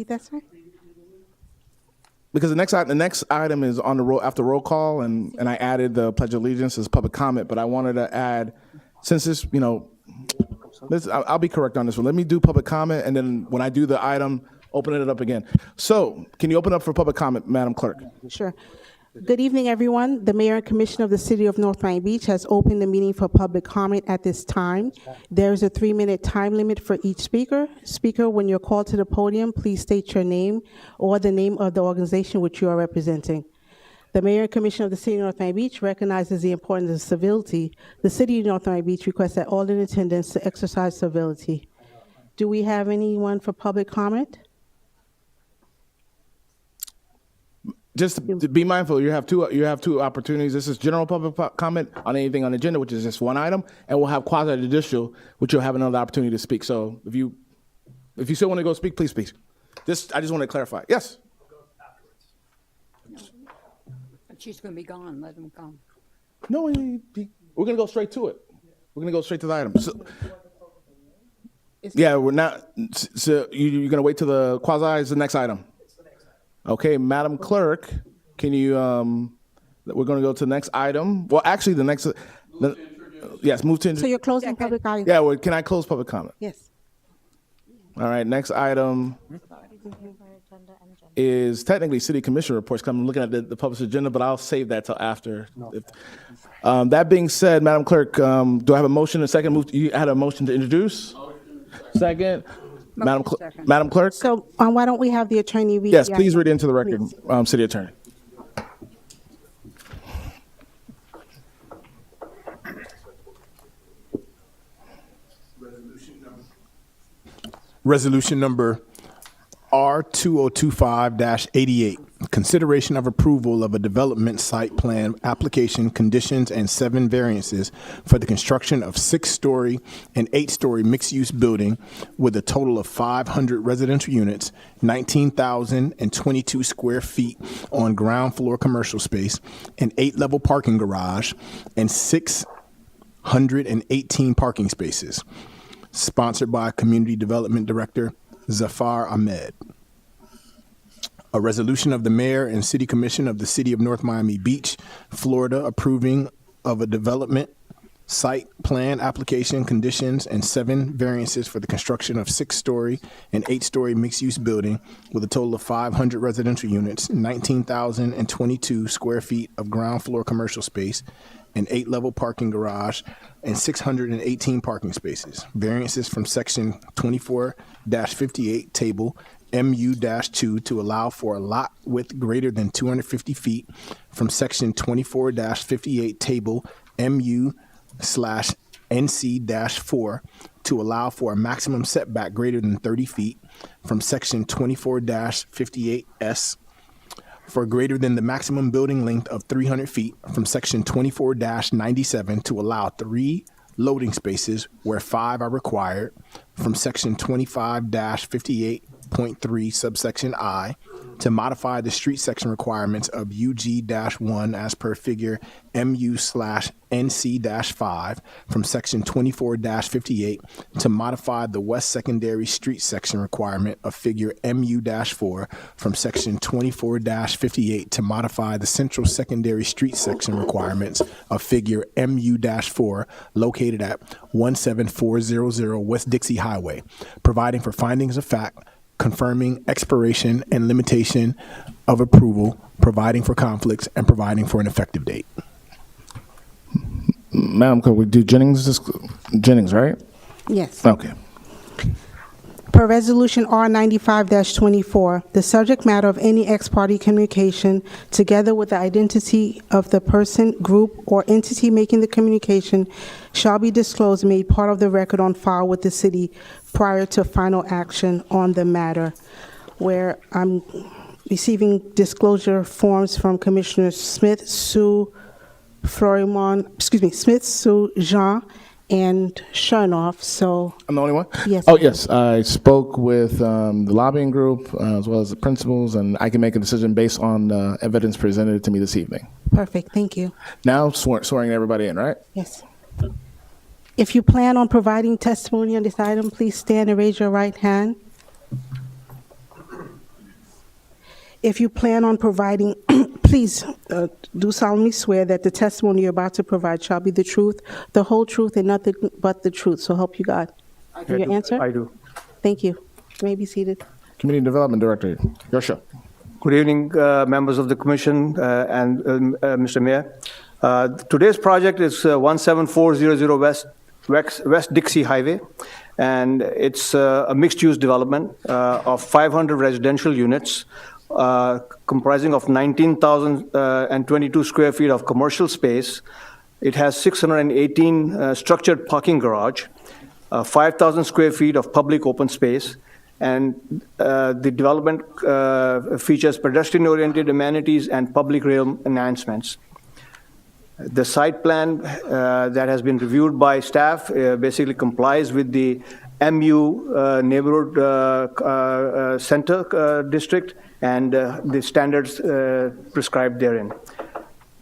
That's right. Because the next item is on the roll after roll call, and I added the Pledge of Allegiance as public comment, but I wanted to add, since this, I'll be correct on this one. Let me do public comment, and then when I do the item, open it up again. So, can you open up for public comment, Madam Clerk? Sure. Good evening, everyone. The Mayor and Commissioner of the City of North Miami Beach has opened the meeting for public comment at this time. There is a 3-minute time limit for each speaker. Speaker, when you're called to the podium, please state your name or the name of the organization which you are representing. The Mayor and Commissioner of the City of North Miami Beach recognizes the importance of civility. The City of North Miami Beach requests that all in attendance to exercise civility. Do we have anyone for public comment? Just to be mindful, you have two opportunities. This is general public comment on anything on the agenda, which is just one item, and we'll have quasi-judicial, which you'll have another opportunity to speak. So if you still want to go speak, please speak. I just want to clarify. Yes. She's going to be gone. Let them come. No, we're going to go straight to it. We're going to go straight to the item. So, yeah, we're not. So you're going to wait till the quasi is the next item. Okay, Madam Clerk, can you, we're going to go to the next item. Well, actually, yes, move to. So you're closing public comment? Yeah, well, can I close public comment? Yes. All right, next item is technically City Commissioner reports. I'm looking at the published agenda, but I'll save that till after. That being said, Madam Clerk, do I have a motion? A second? You had a motion to introduce? Second? Madam Clerk? So why don't we have the attorney read? Yes, please read into the record, City Attorney. Resolution number R2025-88, consideration of approval of a development site plan application, conditions, and 7 variances for the construction of 6-story and 8-story mixed-use building with a total of 500 residential units, 19,022 square feet on ground floor commercial space, an 8-level parking garage, and 618 parking spaces. Sponsored by Community Development Director Zafar Ahmed. A resolution of the Mayor and City Commission of the City of North Miami Beach, Florida, approving of a development site plan application, conditions, and 7 variances for the construction of 6-story and 8-story mixed-use building with a total of 500 residential units, 19,022 square feet of ground floor commercial space, an 8-level parking garage, and 618 parking spaces. Variances from Section 24-58 Table MU-2 to allow for a lot width greater than 250 feet, from Section 24-58 Table MU/NC-4 to allow for a maximum setback greater than 30 feet, from Section 24-58S for greater than the maximum building length of 300 feet, from Section 24-97 to allow 3 loading spaces where 5 are required, from Section 25-58.3 subsection I, to modify the street section requirements of UG-1 as per figure MU/NC-5 from Section 24-58 to modify the west secondary street section requirement of figure MU-4 from Section 24-58 to modify the central secondary street section requirements of figure MU-4 located at 17400 West Dixie Highway, providing for findings of fact, confirming expiration and limitation of approval, providing for conflicts, and providing for an effective date. Madam, could we do Jennings, right? Yes. Okay. Per Resolution R95-24, the subject matter of any ex-parte communication, together with the identity of the person, group, or entity making the communication, shall be disclosed and made part of the record on file with the city prior to final action on the matter. Where I'm receiving disclosure forms from Commissioners Smith, Sue, Smith, Sue, Jean, and Chernoff. So I'm the only one? Yes. Oh, yes. I spoke with the lobbying group as well as the principals, and I can make a decision based on the evidence presented to me this evening. Perfect. Thank you. Now swearing everybody in, right? Yes. If you plan on providing testimony on this item, please stand and raise your right hand. If you plan on providing, please do solemnly swear that the testimony you're about to provide shall be the truth, the whole truth, and nothing but the truth. So help you God. Your answer? I do. Thank you. You may be seated. Community Development Director, Yosha. Good evening, members of the commission and Mr. Mayor. Today's project is 17400 West Dixie Highway, and it's a mixed-use development of 500 residential units comprising of 19,022 square feet of commercial space. It has 618 structured parking garage, 5,000 square feet of public open space, and the development features pedestrian-oriented amenities and public rail enhancements. The site plan that has been reviewed by staff basically complies with the MU neighborhood center district and the standards prescribed therein.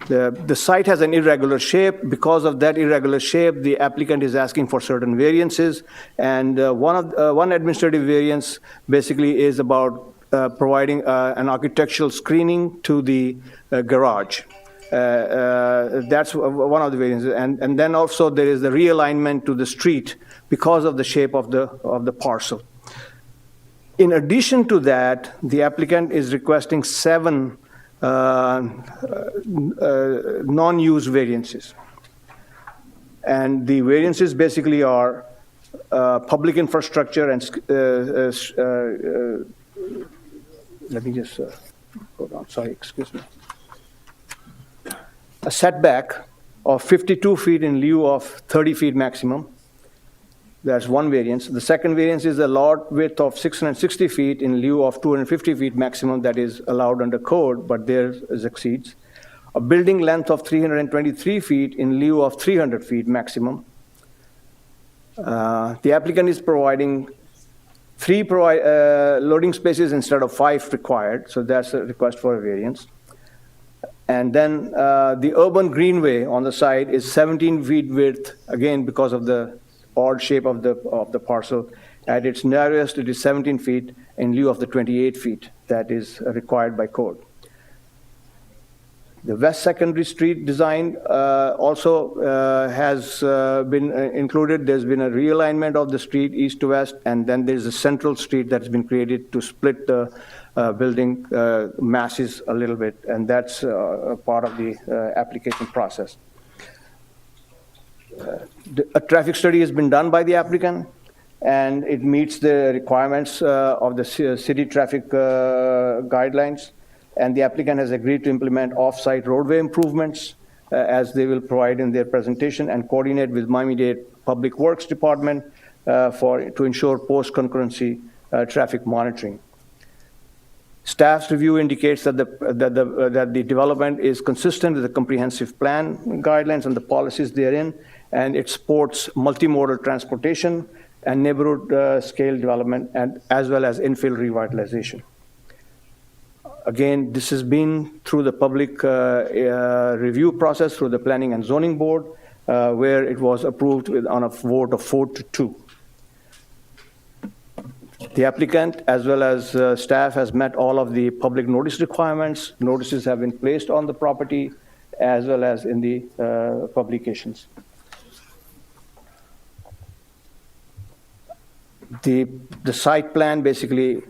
The site has an irregular shape. Because of that irregular shape, the applicant is asking for certain variances, and one administrative variance basically is about providing an architectural screening to the garage. That's one of the variances, and then also there is the realignment to the street because of the shape of the parcel. In addition to that, the applicant is requesting 7 non-use variances, and the variances basically are public infrastructure and let me just hold on. Sorry, excuse me. A setback of 52 feet in lieu of 30 feet maximum. That's one variance. The second variance is a lot width of 660 feet in lieu of 250 feet maximum that is allowed under code, but theirs exceeds. A building length of 323 feet in lieu of 300 feet maximum. The applicant is providing 3 loading spaces instead of 5 required, so that's a request for a variance. And then the urban greenway on the side is 17 feet width, again because of the odd shape of the parcel. At its narrowest, it is 17 feet in lieu of the 28 feet that is required by code. The West Secondary Street design also has been included. There's been a realignment of the street east to west, and then there's a central street that's been created to split the building masses a little bit, and that's a part of the application process. A traffic study has been done by the applicant, and it meets the requirements of the city traffic guidelines, and the applicant has agreed to implement off-site roadway improvements as they will provide in their presentation and coordinate with Miami-Dade Public Works Department to ensure post-concurrency traffic monitoring. Staff's review indicates that the development is consistent with the comprehensive plan guidelines and the policies therein, and it supports multimodal transportation and neighborhood scale development, and as well as infill revitalization. Again, this has been through the public review process through the Planning and Zoning Board, where it was approved on a vote of 4-2. The applicant, as well as staff, has met all of the public notice requirements. Notices have been placed on the property, as well as in the publications. The site plan basically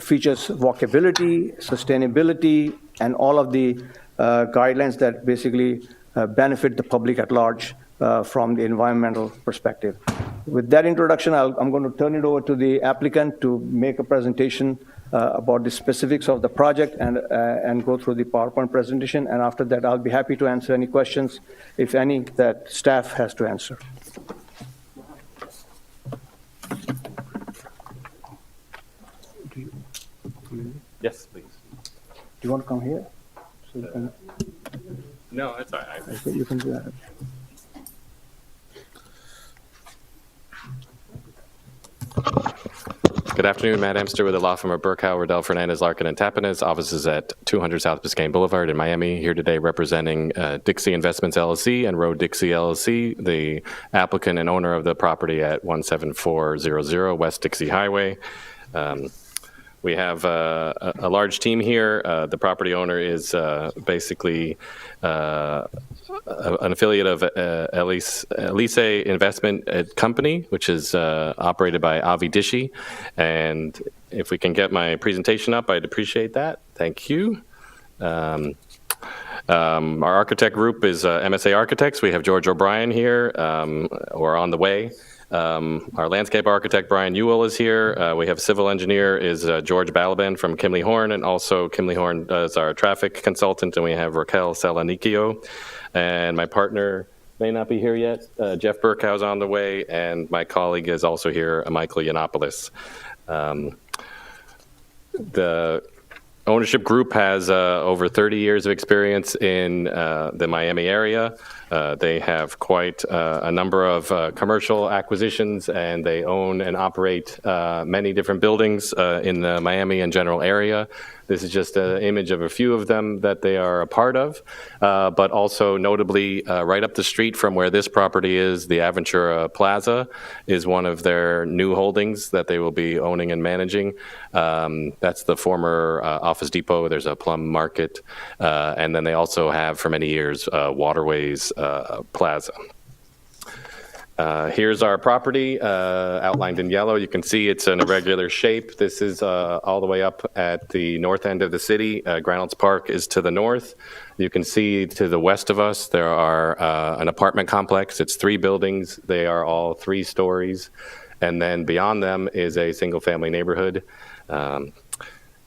features walkability, sustainability, and all of the guidelines that basically benefit the public at large from the environmental perspective. With that introduction, I'm going to turn it over to the applicant to make a presentation about the specifics of the project and go through the PowerPoint presentation. And after that, I'll be happy to answer any questions, if any, that staff has to answer. Yes, please. Do you want to come here? So you can, No, that's all right. you can do that. Good afternoon, Matt Amster with the law firm of Burkow, Riddell, Fernandez, Larkin, and Tapanes. Offices at 200 South Biscayne Boulevard in Miami. Here today representing Dixie Investments LLC and Road Dixie LLC, the applicant and owner of the property at 17400 West Dixie Highway. We have a large team here. The property owner is basically an affiliate of Elise Investment Company, which is operated by Avi Dishi. And if we can get my presentation up, I'd appreciate that. Thank you. Our architect group is MSA Architects. We have George O'Brien here, or on the way. Our landscape architect, Brian Ewell, is here. We have civil engineer is George Balaban from Kimley Horn, and also Kimley Horn is our traffic consultant, and we have Raquel Salanikio. And my partner may not be here yet. Jeff Burkhow's on the way, and my colleague is also here, Michael Yiannopoulos. The ownership group has over 30 years of experience in the Miami area. They have quite a number of commercial acquisitions, and they own and operate many different buildings in the Miami and general area. This is just an image of a few of them that they are a part of, but also notably right up the street from where this property is, the Aventura Plaza is one of their new holdings that they will be owning and managing. That's the former Office Depot. There's a Plum Market, and then they also have for many years Waterways Plaza. Here's our property outlined in yellow. You can see it's an irregular shape. This is all the way up at the north end of the city. Reynolds Park is to the north. You can see to the west of us, there are an apartment complex. It's 3 buildings. They are all 3 stories. And then beyond them is a single family neighborhood.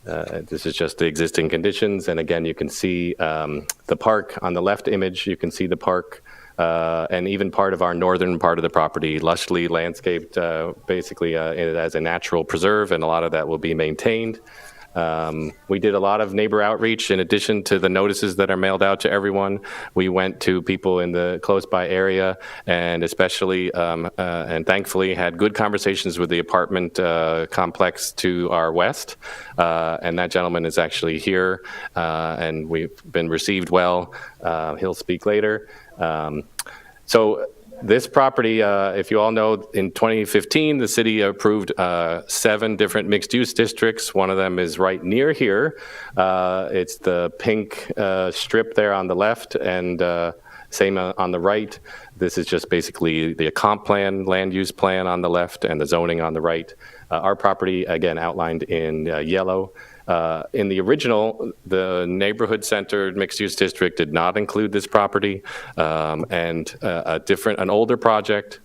This is just the existing conditions. And again, you can see the park on the left image. You can see the park and even part of our northern part of the property, lushly landscaped, basically as a natural preserve, and a lot of that will be maintained. We did a lot of neighbor outreach in addition to the notices that are mailed out to everyone. We went to people in the close by area, and especially and thankfully had good conversations with the apartment complex to our west. And that gentleman is actually here, and we've been received well. He'll speak later. So this property, if you all know, in 2015, the city approved 7 different mixed-use districts. One of them is right near here. It's the pink strip there on the left, and same on the right. This is just basically the comp plan, land use plan on the left, and the zoning on the right. Our property, again, outlined in yellow. In the original, the neighborhood-centered mixed-use district did not include this property, and an older project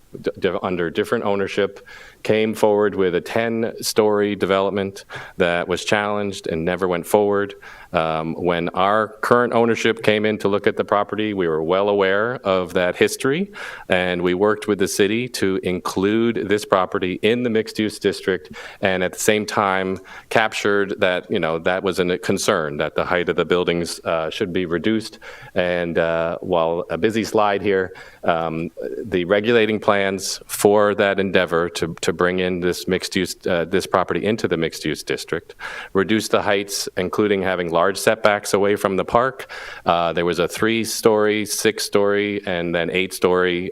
under different ownership came forward with a 10-story development that was challenged and never went forward. When our current ownership came in to look at the property, we were well aware of that history, and we worked with the city to include this property in the mixed-use district, and at the same time captured that, that was a concern, that the height of the buildings should be reduced. And while a busy slide here, the regulating plans for that endeavor to bring in this mixed-use, this property into the mixed-use district, reduce the heights, including having large setbacks away from the park. There was a 3-story, 6-story, and then 8-story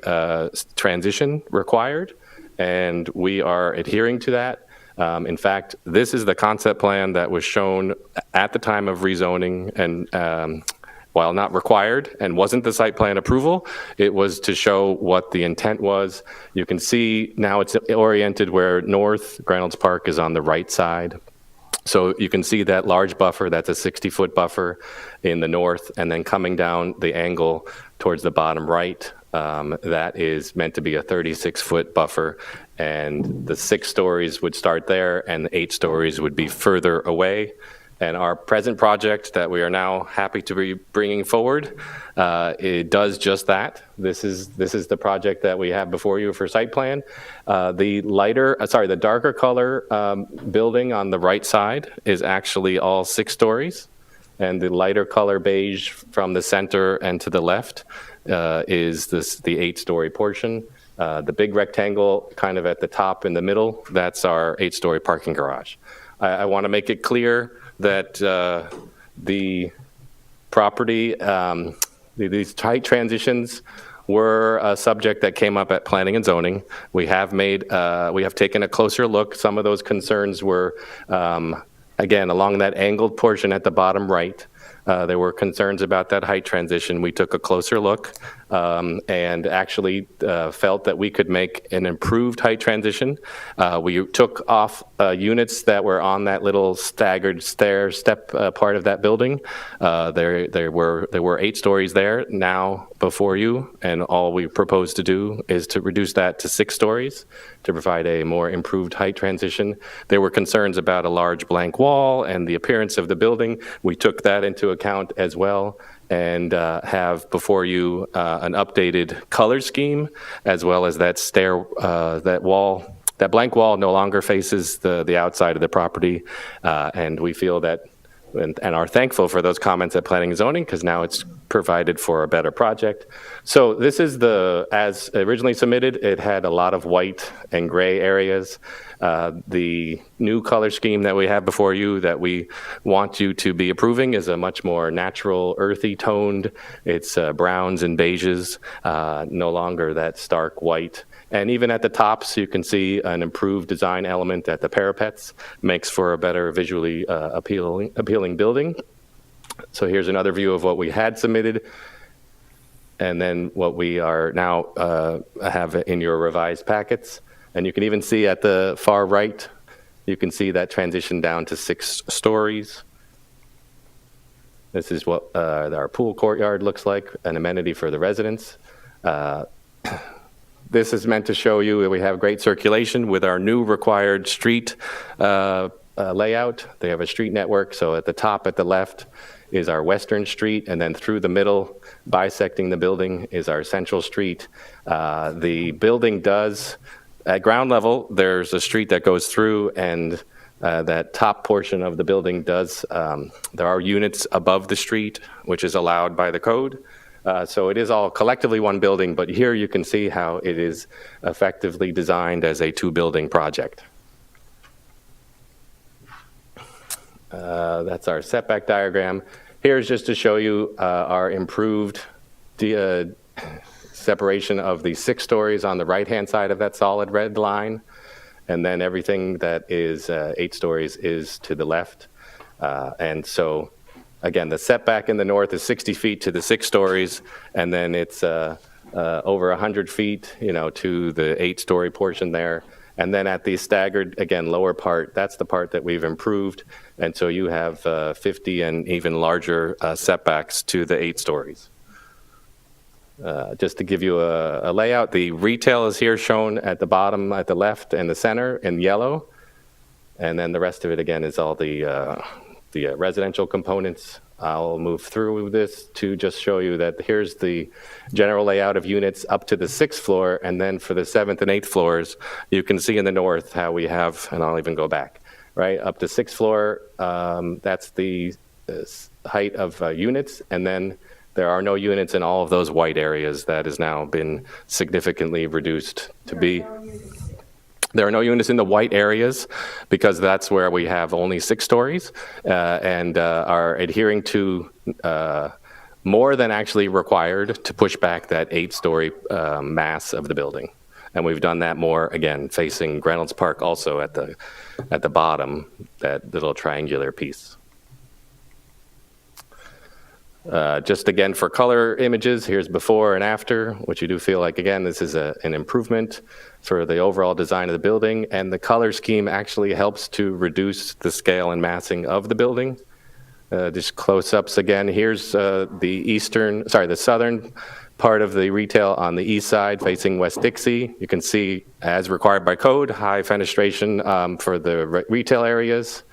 transition required, and we are adhering to that. In fact, this is the concept plan that was shown at the time of rezoning, and while not required and wasn't the site plan approval, it was to show what the intent was. You can see now it's oriented where north, Reynolds Park is on the right side. So you can see that large buffer, that's a 60-foot buffer in the north, and then coming down the angle towards the bottom right, that is meant to be a 36-foot buffer, and the 6 stories would start there, and the 8 stories would be further away. And our present project that we are now happy to be bringing forward, it does just that. This is the project that we have before you for site plan. The darker color building on the right side is actually all 6 stories, and the lighter color beige from the center and to the left is the 8-story portion. The big rectangle kind of at the top in the middle, that's our 8-story parking garage. I want to make it clear that the property, these tight transitions were a subject that came up at planning and zoning. We have taken a closer look. Some of those concerns were Again, along that angled portion at the bottom right, there were concerns about that height transition. We took a closer look and actually felt that we could make an improved height transition. We took off units that were on that little staggered stair step part of that building. There were 8 stories there now before you, and all we propose to do is to reduce that to 6 stories to provide a more improved height transition. There were concerns about a large blank wall and the appearance of the building. We took that into account as well, and have before you an updated color scheme, as well as that stair, that wall, that blank wall no longer faces the outside of the property, and we feel that and are thankful for those comments at Planning and Zoning, because now it's provided for a better project. So this is as originally submitted, it had a lot of white and gray areas. The new color scheme that we have before you that we want you to be approving is a much more natural, earthy toned. It's browns and beiges, no longer that stark white. And even at the tops, you can see an improved design element at the parapets, makes for a better visually appealing building. So here's another view of what we had submitted, and then what we are now have in your revised packets. And you can even see at the far right, you can see that transition down to 6 stories. This is what our pool courtyard looks like, an amenity for the residents. This is meant to show you that we have great circulation with our new required street layout. They have a street network, so at the top at the left is our Western Street, and then through the middle, bisecting the building, is our Central Street. The building does, at ground level, there's a street that goes through, and that top portion of the building does, there are units above the street, which is allowed by the code. So it is all collectively one building, but here you can see how it is effectively designed as a 2-building project. That's our setback diagram. Here's just to show you our improved separation of the 6 stories on the right-hand side of that solid red line, and then everything that is 8 stories is to the left. And so, again, the setback in the north is 60 feet to the 6 stories, and then it's over 100 feet, to the 8-story portion there. And then at the staggered, again, lower part, that's the part that we've improved. And so you have 50 and even larger setbacks to the 8 stories. Just to give you a layout, the retail is here shown at the bottom, at the left and the center in yellow. And then the rest of it, again, is all the residential components. I'll move through this to just show you that here's the general layout of units up to the 6th floor, and then for the 7th and 8th floors, you can see in the north how we have, and I'll even go back, right, up to 6th floor, that's the height of units, and then there are no units in all of those white areas. That has now been significantly reduced to be. There are no units in the white areas because that's where we have only 6 stories and are adhering to more than actually required to push back that 8-story mass of the building. And we've done that more, again, facing Reynolds Park also at the bottom, that little triangular piece. Just again for color images, here's before and after, which you do feel like, again, this is an improvement for the overall design of the building, and the color scheme actually helps to reduce the scale and massing of the building. Just close-ups again. Here's the southern part of the retail on the east side facing West Dixie. You can see, as required by code, high fenestration for the retail areas.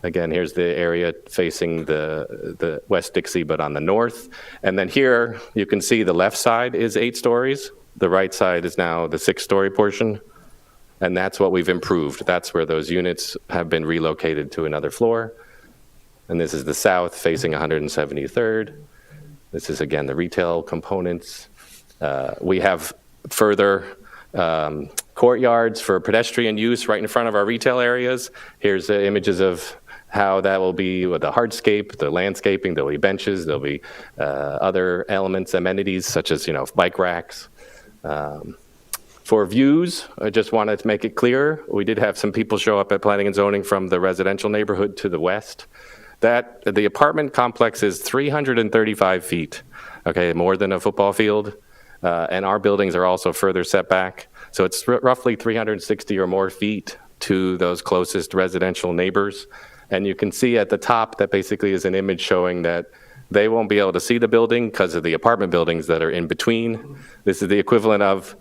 Again, here's the area facing the West Dixie, but on the north. And then here, you can see the left side is 8 stories. The right side is now the 6-story portion. And that's what we've improved. That's where those units have been relocated to another floor. And this is the south facing 173rd. This is, again, the retail components. We have further courtyards for pedestrian use right in front of our retail areas. Here's the images of how that will be with the hardscape, the landscaping. There'll be benches, there'll be other elements, amenities such as bike racks. For views, I just wanted to make it clear, we did have some people show up at planning and zoning from the residential neighborhood to the west. That the apartment complex is 335 feet, okay, more than a football field. And our buildings are also further set back. So it's roughly 360 or more feet to those closest residential neighbors. And you can see at the top that basically is an image showing that they won't be able to see the building because of the apartment buildings that are in between. This is the equivalent of,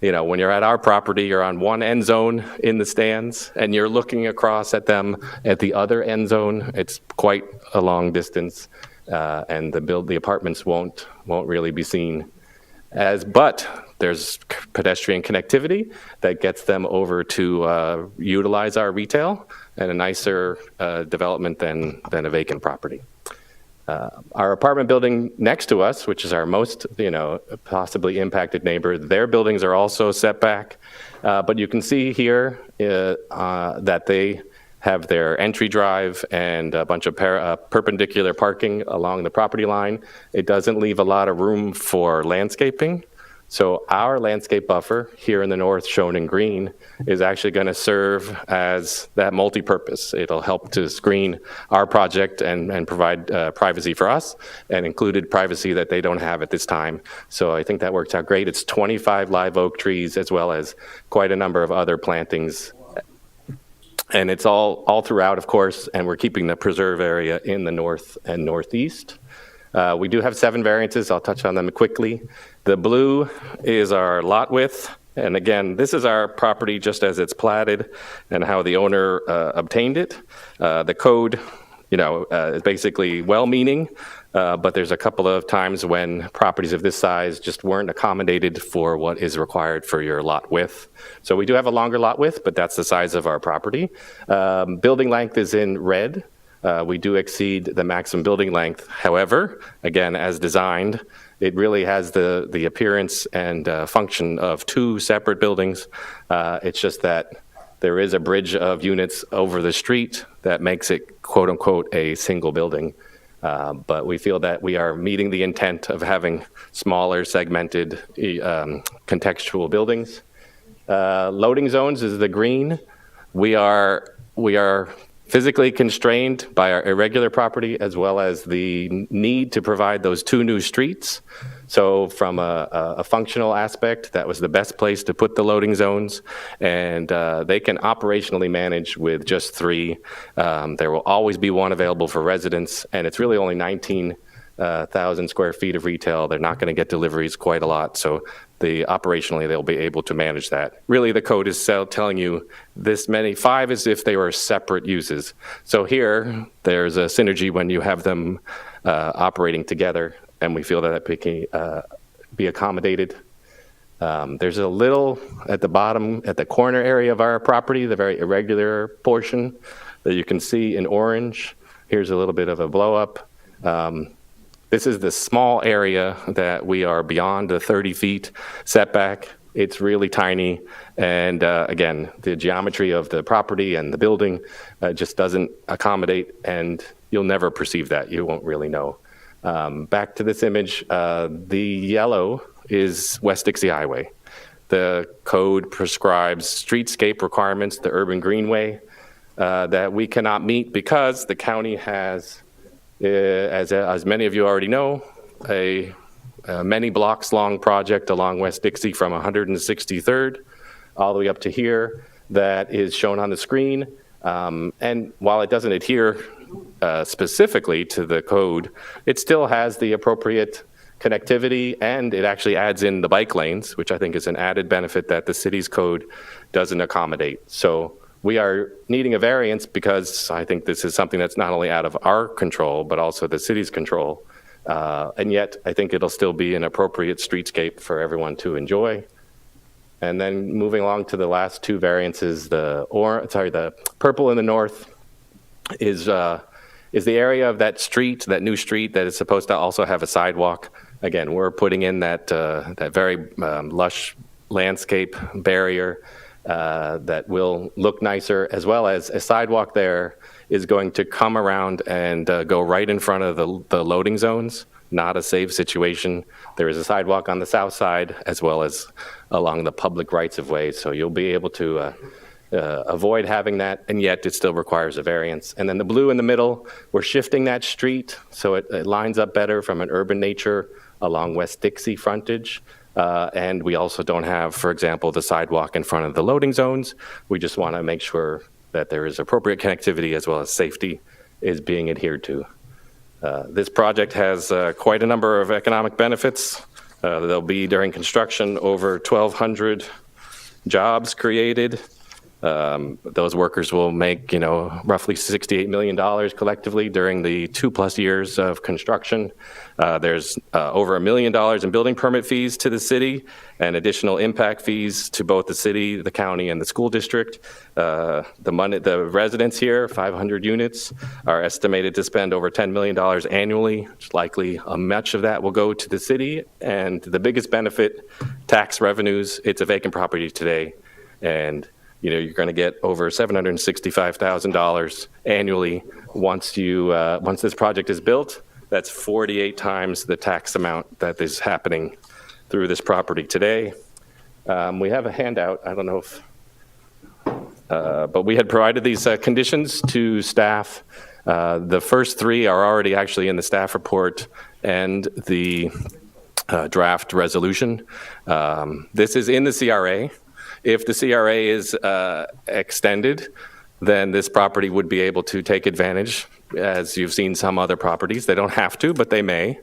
you know, when you're at our property, you're on one end zone in the stands and you're looking across at them at the other end zone. It's quite a long distance, and the apartments won't really be seen. But there's pedestrian connectivity that gets them over to utilize our retail and a nicer development than a vacant property. Our apartment building next to us, which is our most, possibly impacted neighbor, their buildings are also set back. But you can see here that they have their entry drive and a bunch of perpendicular parking along the property line. It doesn't leave a lot of room for landscaping. So our landscape buffer here in the north, shown in green, is actually going to serve as that multi-purpose. It'll help to screen our project and provide privacy for us, and included privacy that they don't have at this time. So I think that works out great. It's 25 live oak trees as well as quite a number of other plantings. And it's all throughout, of course, and we're keeping the preserve area in the north and northeast. We do have 7 variances. I'll touch on them quickly. The blue is our lot width. And again, this is our property just as it's platted and how the owner obtained it. The code, is basically well-meaning, but there's a couple of times when properties of this size just weren't accommodated for what is required for your lot width. So we do have a longer lot width, but that's the size of our property. Building length is in red. We do exceed the maximum building length. However, again, as designed, it really has the appearance and function of 2 separate buildings. It's just that there is a bridge of units over the street that makes it, quote unquote, a single building. But we feel that we are meeting the intent of having smaller, segmented, contextual buildings. Loading zones is the green. We are physically constrained by our irregular property as well as the need to provide those 2 new streets. So from a functional aspect, that was the best place to put the loading zones, and they can operationally manage with just 3. There will always be one available for residents, and it's really only 19,000 square feet of retail. They're not going to get deliveries quite a lot, so operationally they'll be able to manage that. Really, the code is telling you this many, 5 as if they were separate uses. So here, there's a synergy when you have them operating together, and we feel that can be accommodated. There's a little at the bottom, at the corner area of our property, the very irregular portion that you can see in orange. Here's a little bit of a blow up. This is the small area that we are beyond the 30 feet setback. It's really tiny. And again, the geometry of the property and the building just doesn't accommodate, and you'll never perceive that. You won't really know. Back to this image, the yellow is West Dixie Highway. The code prescribes streetscape requirements, the urban greenway, that we cannot meet because the county has, as many of you already know, a many blocks long project along West Dixie from 163rd all the way up to here that is shown on the screen. And while it doesn't adhere specifically to the code, it still has the appropriate connectivity, and it actually adds in the bike lanes, which I think is an added benefit that the city's code doesn't accommodate. So we are needing a variance because I think this is something that's not only out of our control, but also the city's control. And yet, I think it'll still be an appropriate streetscape for everyone to enjoy. And then moving along to the last 2 variances, the purple in the north is the area of that street, that new street that is supposed to also have a sidewalk. Again, we're putting in that very lush landscape barrier that will look nicer, as well as a sidewalk there is going to come around and go right in front of the loading zones. not a safe situation. There is a sidewalk on the south side as well as along the public rights-of-way, so you'll be able to avoid having that, and yet it still requires a variance. And then the blue in the middle, we're shifting that street so it lines up better from an urban nature along West Dixie frontage. And we also don't have, for example, the sidewalk in front of the loading zones. We just want to make sure that there is appropriate connectivity as well as safety is being adhered to. This project has quite a number of economic benefits. There'll be, during construction, over 1,200 jobs created. Those workers will make, roughly $68 million collectively during the 2+ years of construction. There's over $1 million in building permit fees to the city and additional impact fees to both the city, the county, and the school district. The residents here, 500 units, are estimated to spend over $10 million annually. Likely much of that will go to the city. And the biggest benefit, tax revenues. It's a vacant property today. And you're going to get over $765,000 annually once this project is built. That's 48 times the tax amount that is happening through this property today. We have a handout. I don't know if, but we had provided these conditions to staff. The first 3 are already actually in the staff report and the draft resolution. This is in the CRA. If the CRA is extended, then this property would be able to take advantage, as you've seen some other properties. They don't have to, but they may.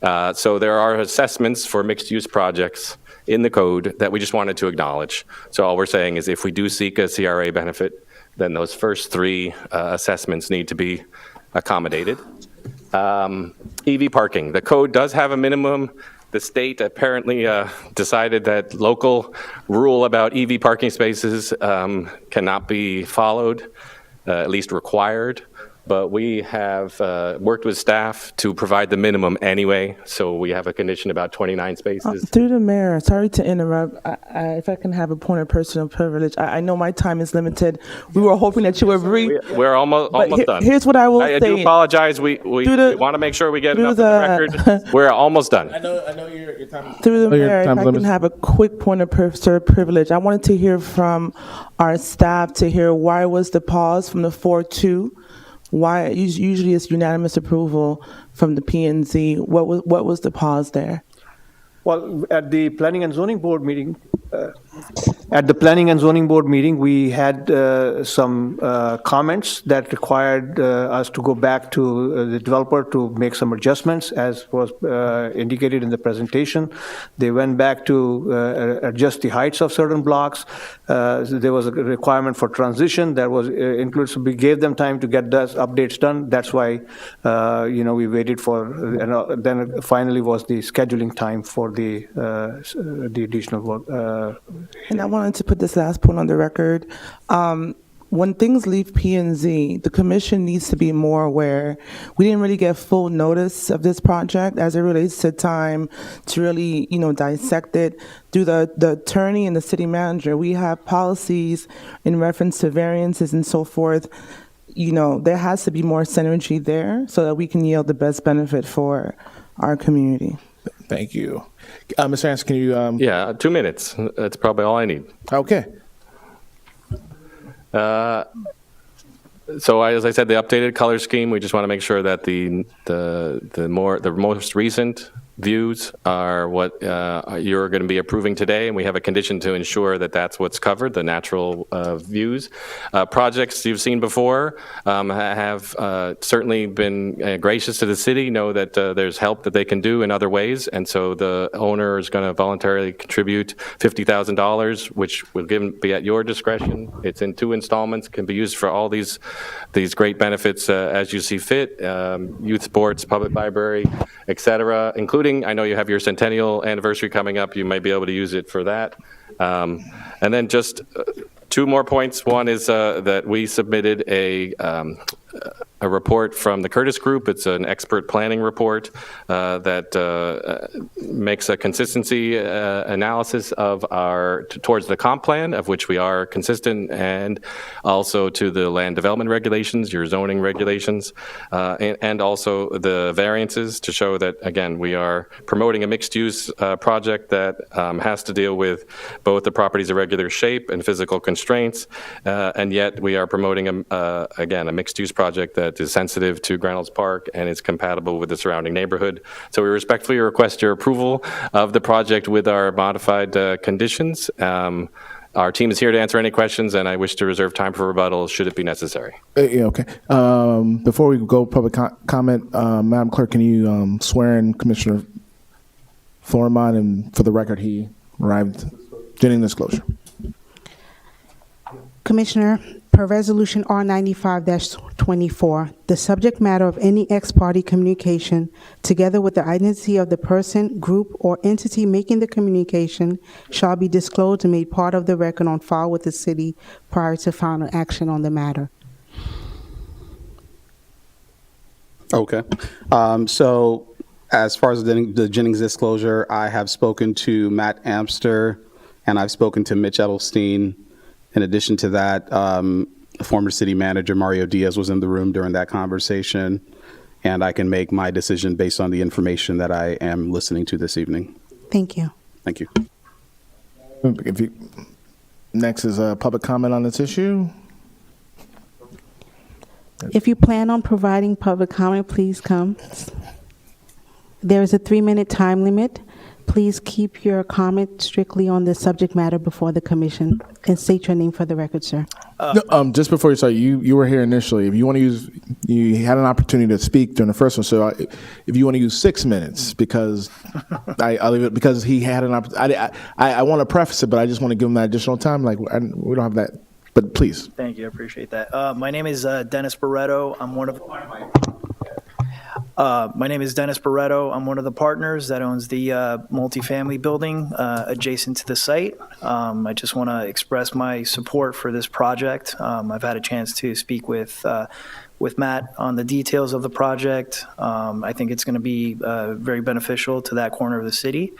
So there are assessments for mixed-use projects in the code that we just wanted to acknowledge. So all we're saying is if we do seek a CRA benefit, then those first 3 assessments need to be accommodated. EV parking. The code does have a minimum. The state apparently decided that local rule about EV parking spaces cannot be followed, at least required. But we have worked with staff to provide the minimum anyway. So we have a condition about 29 spaces. Through the mayor, sorry to interrupt. If I can have a point of personal privilege, I know my time is limited. We were hoping that you would We're almost done. Here's what I will say. I do apologize. We want to make sure we get enough of the record. We're almost done. I know your time. Through the mayor, if I limit. can have a quick point of personal privilege. I wanted to hear from our staff to hear why was the pause from the 4-2. Why usually it's unanimous approval from the P&Z. What was the pause there? Well, at the Planning and Zoning Board meeting, we had some comments that required us to go back to the developer to make some adjustments, as was indicated in the presentation. They went back to adjust the heights of certain blocks. There was a requirement for transition that was included, so we gave them time to get those updates done. That's why, we waited for, and then finally was the scheduling time for the additional work. And I wanted to put this last point on the record. When things leave P&Z, the commission needs to be more aware. We didn't really get full notice of this project as it relates to time to really, dissect it. Through the attorney and the city manager, we have policies in reference to variances and so forth. There has to be more synergy there so that we can yield the best benefit for our community. Thank you. Mr. Hanson, can you? Yeah, 2 minutes. That's probably all I need. Okay. So as I said, the updated color scheme, we just want to make sure that the most recent views are what you're going to be approving today, and we have a condition to ensure that that's what's covered, the natural views. Projects you've seen before have certainly been gracious to the city, know that there's help that they can do in other ways, and so the owner is going to voluntarily contribute $50,000, which will be at your discretion. It's in 2 installments, can be used for all these great benefits as you see fit, youth sports, public library, et cetera, including, I know you have your centennial anniversary coming up. You might be able to use it for that. And then just 2 more points. One is that we submitted a a report from the Curtis Group. It's an expert planning report that makes a consistency analysis of towards the comp plan, of which we are consistent, and also to the land development regulations, your zoning regulations, and also the variances to show that, again, we are promoting a mixed-use project that has to deal with both the property's irregular shape and physical constraints, and yet we are promoting, again, a mixed-use project that is sensitive to Reynolds Park and is compatible with the surrounding neighborhood. So we respectfully request your approval of the project with our modified conditions. Our team is here to answer any questions, and I wish to reserve time for rebuttal should it be necessary. Yeah, okay. Before we go public comment, Madam Clerk, can you swear in Commissioner Florimond, and for the record, he arrived genuine disclosure. Commissioner, per Resolution R95-24, the subject matter of any ex-parte communication, together with the identity of the person, group, or entity making the communication, shall be disclosed and made part of the record on file with the city prior to final action on the matter. Okay. So as far as the Jennings disclosure, I have spoken to Matt Amster and I've spoken to Mitch Edelstein. In addition to that, former city manager Mario Diaz was in the room during that conversation, and I can make my decision based on the information that I am listening to this evening. Thank you. Thank you. Next is a public comment on this issue. If you plan on providing public comment, please come. There is a 3-minute time limit. Please keep your comment strictly on the subject matter before the commission, and state your name for the record, sir. No, just before you start, you were here initially. If you want to use, you had an opportunity to speak during the first one. So if you want to use 6 minutes, because I'll leave it because he had an opportunity. I want to preface it, but I just want to give him that additional time. Like we don't have that, but please. Thank you. I appreciate that. My name is Dennis Barreto. I'm one of the partners that owns the multifamily building adjacent to the site. I just want to express my support for this project. I've had a chance to speak with Matt on the details of the project. I think it's going to be very beneficial to that corner of the city.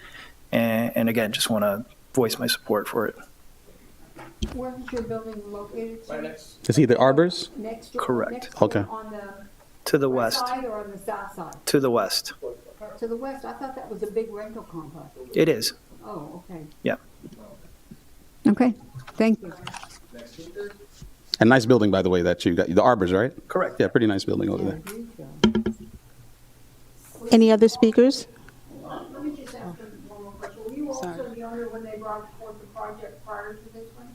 And again, just want to voice my support for it. Where is your building located, sir? Is he the Arbors? Next to, Correct. next to Okay. On the To the west. side or on the south side? To the west. To the west, I thought that was a big rental complex. It is. Oh, okay. Yeah. Okay, thank you. A nice building, by the way, that you got. The Arbors, right? Correct. Yeah, pretty nice building over there. Any other speakers? Let me just ask one more question. Were you also the owner when they brought forth the project prior to this one?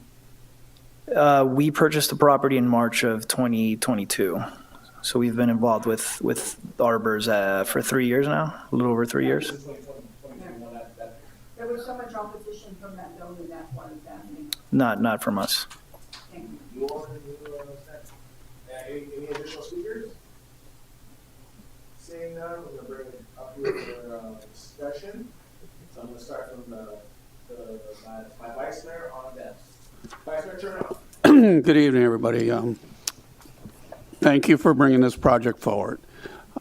We purchased the property in March of 2022. So we've been involved with Arbors for 3 years now, a little over 3 years. There was so much opposition from that building, that's why it's happening. Not from us. Any additional speakers? Seeing none, we're going to bring it up here for discussion. So I'm going to start from my vice mayor on that. Vice Mayor, turn it off. Good evening, everybody. Thank you for bringing this project forward.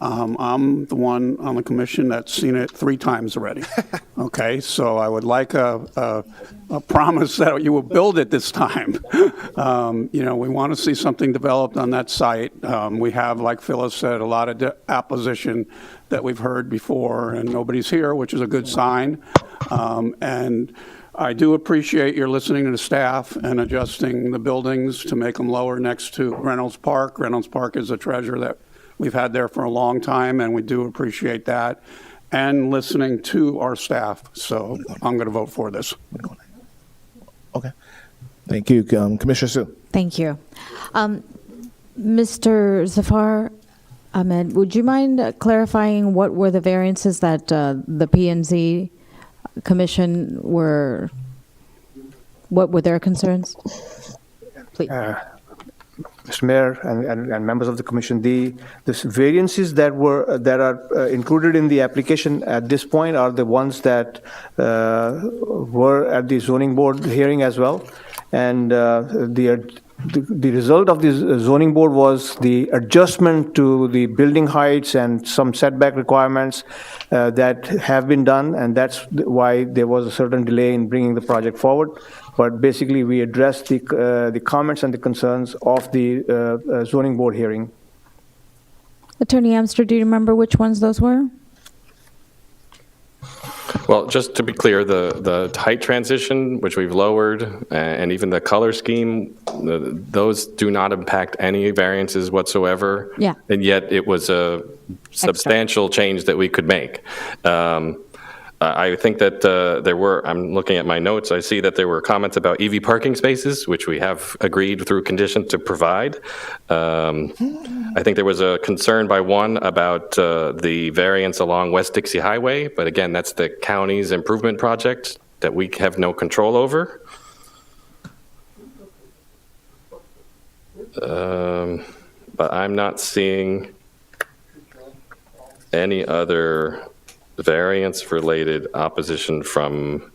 I'm the one on the commission that's seen it 3 times already. Okay, so I would like a promise that you will build it this time. You know, we want to see something developed on that site. We have, like Phyllis said, a lot of opposition that we've heard before, and nobody's here, which is a good sign. And I do appreciate your listening to the staff and adjusting the buildings to make them lower next to Reynolds Park. Reynolds Park is a treasure that we've had there for a long time, and we do appreciate that, and listening to our staff. So I'm going to vote for this. Okay. Thank you. Commissioner Sue. Thank you. Mr. Zafar Ahmed, would you mind clarifying what were the variances that the P&Z Commission what were their concerns? Please. Mr. Mayor and members of the commission, the variances that are included in the application at this point are the ones that were at the zoning board hearing as well. And the result of this zoning board was the adjustment to the building heights and some setback requirements that have been done, and that's why there was a certain delay in bringing the project forward. But basically, we addressed the comments and the concerns of the zoning board hearing. Attorney Amster, do you remember which ones those were? Well, just to be clear, the height transition, which we've lowered, and even the color scheme, those do not impact any variances whatsoever. Yeah. And yet it was a substantial change that we could make. I think that I'm looking at my notes, I see that there were comments about EV parking spaces, which we have agreed through condition to provide. I think there was a concern by one about the variance along West Dixie Highway, but again, that's the county's improvement project that we have no control over. But I'm not seeing any other variance-related opposition from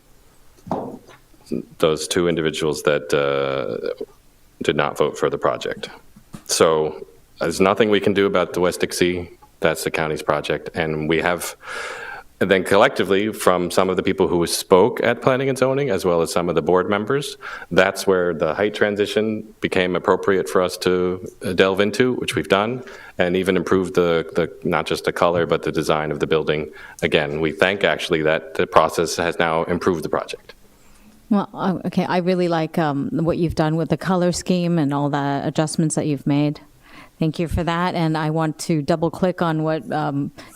those two individuals that did not vote for the project. So there's nothing we can do about the West Dixie. That's the county's project. And we have, and then collectively, from some of the people who spoke at Planning and Zoning, as well as some of the board members, that's where the height transition became appropriate for us to delve into, which we've done, and even improved the not just the color, but the design of the building. Again, we thank actually that the process has now improved the project. Well, okay, I really like what you've done with the color scheme and all the adjustments that you've made. Thank you for that. And I want to double click on what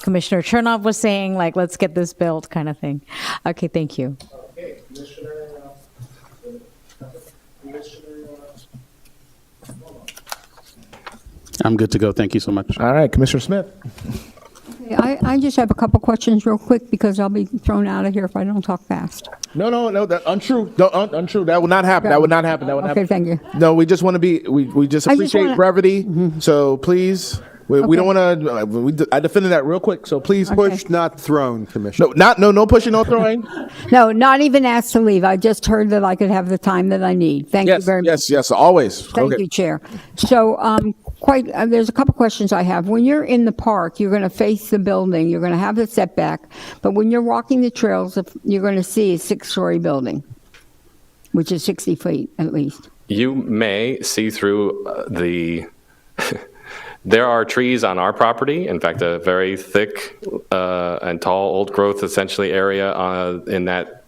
Commissioner Chernoff was saying, like, let's get this built kind of thing. Okay, thank you. Okay, Commissioner. I'm good to go. Thank you so much. All right, Commissioner Smith. I just have a couple questions real quick because I'll be thrown out of here if I don't talk fast. No, that's untrue. Untrue. That would not happen. That would not happen. That would not Okay, happen. thank you. No, we just want to be, we just I just appreciate wanna- brevity. So please, we don't want to, I defended that real quick. So please Push, not thrown, Commissioner. no pushing, no throwing. No, not even asked to leave. I just heard that I could have the time that I need. Thank you very much. Yes, always. Thank Okay. you, Chair. So, there's a couple questions I have. When you're in the park, you're going to face the building, you're going to have the setback, but when you're walking the trails, you're going to see a 6-story building, which is 60 feet at least. You may see through there are trees on our property. In fact, a very thick and tall old growth essentially area in that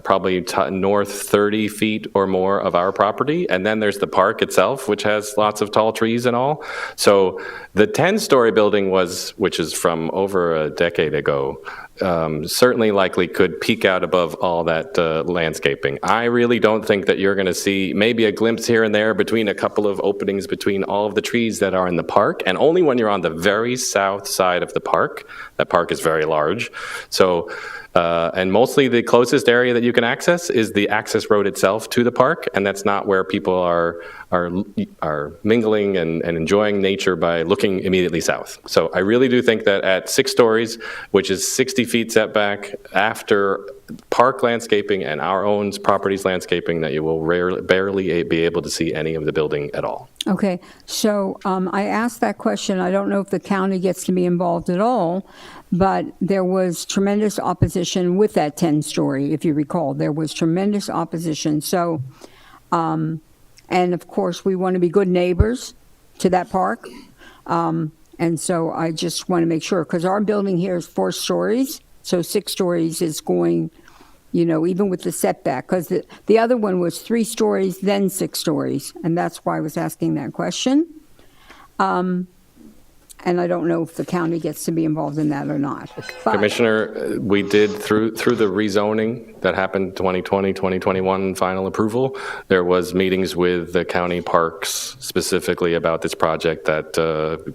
probably north 30 feet or more of our property. And then there's the park itself, which has lots of tall trees and all. So the 10-story building which is from over a decade ago, certainly likely could peek out above all that landscaping. I really don't think that you're going to see maybe a glimpse here and there between a couple of openings between all of the trees that are in the park, and only when you're on the very south side of the park. That park is very large. So, and mostly the closest area that you can access is the access road itself to the park, and that's not where people are mingling and enjoying nature by looking immediately south. So I really do think that at 6 stories, which is 60 feet setback after park landscaping and our own property's landscaping, that you will barely be able to see any of the building at all. Okay, so I asked that question. I don't know if the county gets to be involved at all, but there was tremendous opposition with that 10-story, if you recall. There was tremendous opposition. So, and of course, we want to be good neighbors to that park. And so I just want to make sure, because our building here is 4 stories, so 6 stories is going, even with the setback, because the other one was 3 stories, then 6 stories, and that's why I was asking that question. And I don't know if the county gets to be involved in that or not. But Commissioner, we did through the rezoning that happened 2020, 2021 final approval. There was meetings with the county parks specifically about this project. That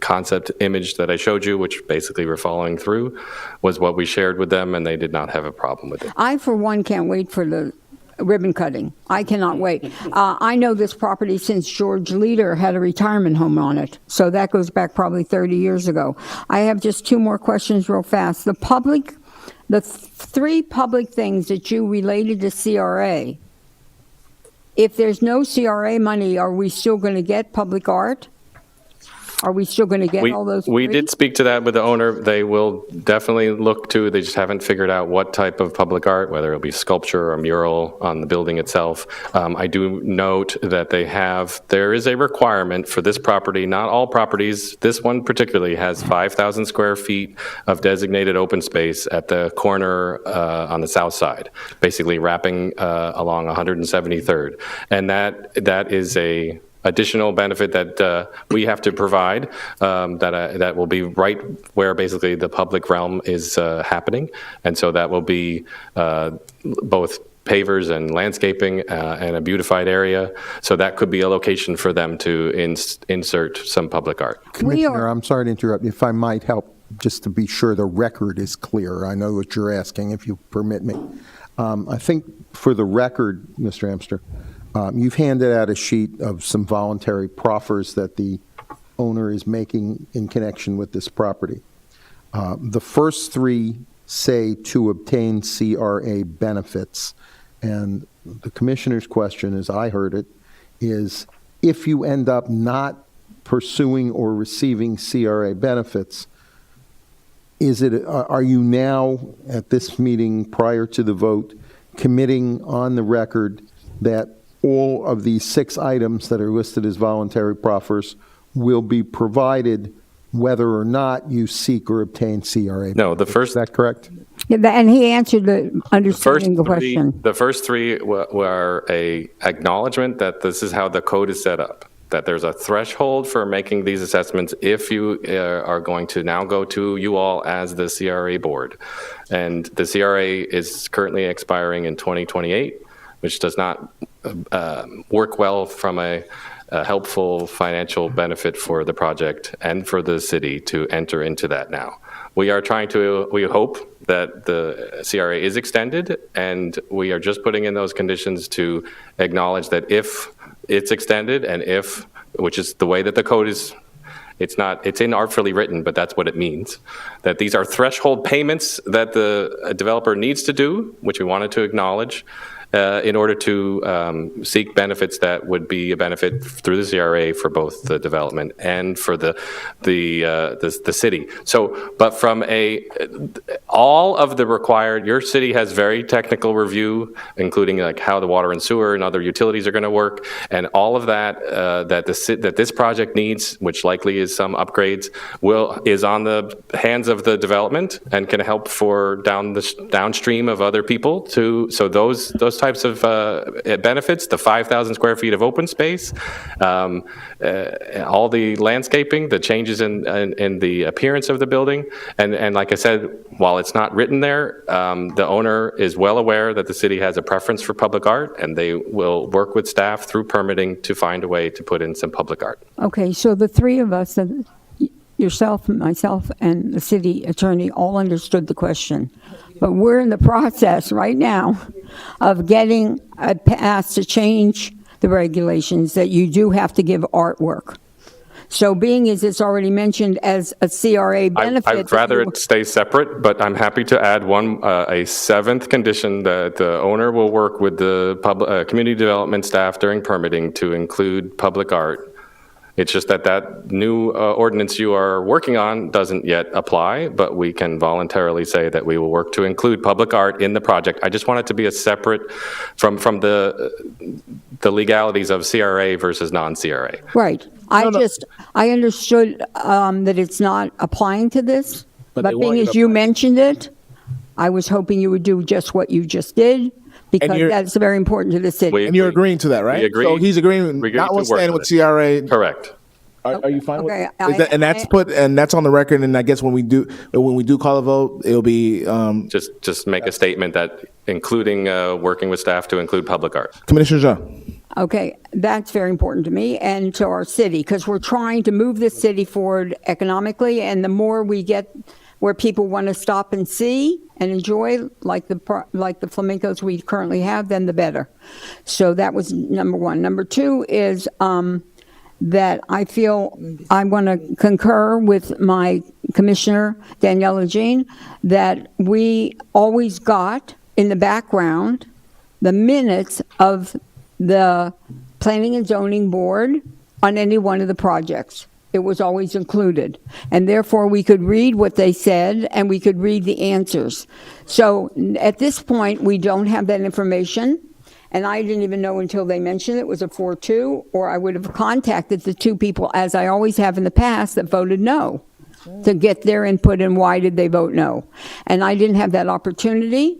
concept image that I showed you, which basically we're following through, was what we shared with them, and they did not have a problem with it. I, for one, can't wait for the ribbon cutting. I cannot wait. I know this property since George Leader had a retirement home on it. So that goes back probably 30 years ago. I have just 2 more questions real fast. The 3 public things that you related to CRA, if there's no CRA money, are we still going to get public art? Are we still going to get all those? We free? did speak to that with the owner. They will definitely look to, they just haven't figured out what type of public art, whether it'll be sculpture or mural on the building itself. I do note that there is a requirement for this property, not all properties, this one particularly has 5,000 square feet of designated open space at the corner on the south side, basically wrapping along 173rd. And that is a additional benefit that we have to provide that will be right where basically the public realm is happening. And so that will be both pavers and landscaping and a beautified area. So that could be a location for them to insert some public art. Commissioner, I'm sorry to interrupt. If I might help, just to be sure the record is clear. I know what you're asking, if you permit me. I think for the record, Mr. Amster, you've handed out a sheet of some voluntary proffers that the owner is making in connection with this property. The first three say to obtain CRA benefits, and the commissioner's question, as I heard it, is if you end up not pursuing or receiving CRA benefits, are you now, at this meeting prior to the vote, committing on the record that all of these 6 items that are listed as voluntary proffers will be provided whether or not you seek or obtain CRA? No, the first. Is that correct? Yeah, and he answered the understanding the question. The first three were a acknowledgement that this is how the code is set up, that there's a threshold for making these assessments if you are going to now go to you all as the CRA board. And the CRA is currently expiring in 2028, which does not work well from a helpful financial benefit for the project and for the city to enter into that now. We hope that the CRA is extended, and we are just putting in those conditions to acknowledge that if it's extended and which is the way that the code is, it's inartfully written, but that's what it means, that these are threshold payments that the developer needs to do, which we wanted to acknowledge, in order to seek benefits that would be a benefit through the CRA for both the development and for the city. So, but from all of the required, your city has very technical review, including like how the water and sewer and other utilities are going to work, and all of that that this project needs, which likely is some upgrades, is on the hands of the development and can help for downstream of other people so those types of benefits, the 5,000 square feet of open space, all the landscaping, the changes in the appearance of the building. And like I said, while it's not written there, the owner is well aware that the city has a preference for public art, and they will work with staff through permitting to find a way to put in some public art. Okay, so the three of us, yourself, myself, and the city attorney all understood the question. But we're in the process right now of getting a pass to change the regulations that you do have to give artwork. So being as it's already mentioned as a CRA benefit. I'd rather it stay separate, but I'm happy to add a seventh condition that the owner will work with the community development staff during permitting to include public art. It's just that new ordinance you are working on doesn't yet apply, but we can voluntarily say that we will work to include public art in the project. I just want it to be a separate from the legalities of CRA versus non-CRA. Right. I understood that it's not applying to this, but being as you mentioned it, I was hoping you would do just what you just did, because that's very important to the city. And you're agreeing to that, right? We agree. So he's agreeing, notwithstanding with CRA. Correct. Are you fine with that? And that's on the record. And I guess when we do call a vote, it'll be just make a statement that including working with staff to include public art. Commissioner Jean. Okay, that's very important to me and to our city, because we're trying to move this city forward economically, and the more we get where people want to stop and see and enjoy, like the flamingos we currently have, then the better. So that was number one. Number two is that I feel I want to concur with my commissioner, Daniela Jean, that we always got in the background the minutes of the Planning and Zoning Board on any one of the projects. It was always included. And therefore, we could read what they said and we could read the answers. So at this point, we don't have that information. And I didn't even know until they mentioned it was a 4-2, or I would have contacted the two people, as I always have in the past, that voted no, to get their input and why did they vote no. And I didn't have that opportunity.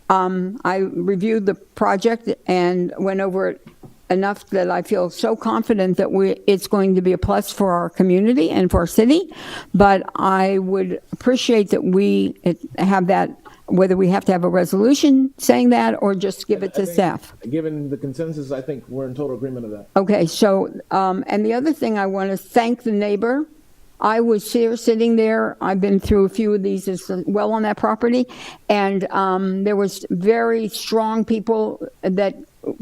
I reviewed the project and went over it enough that I feel so confident that it's going to be a plus for our community and for our city. But I would appreciate that we have that, whether we have to have a resolution saying that or just give it to staff. Given the consensus, I think we're in total agreement of that. Okay, so, and the other thing, I want to thank the neighbor. I was here sitting there. I've been through a few of these as well on that property. And there was very strong people that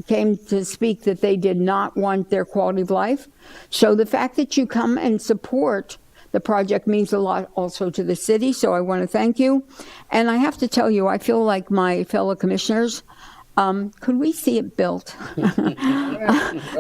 came to speak that they did not want their quality of life. So the fact that you come and support the project means a lot also to the city. So I want to thank you. And I have to tell you, I feel like my fellow commissioners, could we see it built?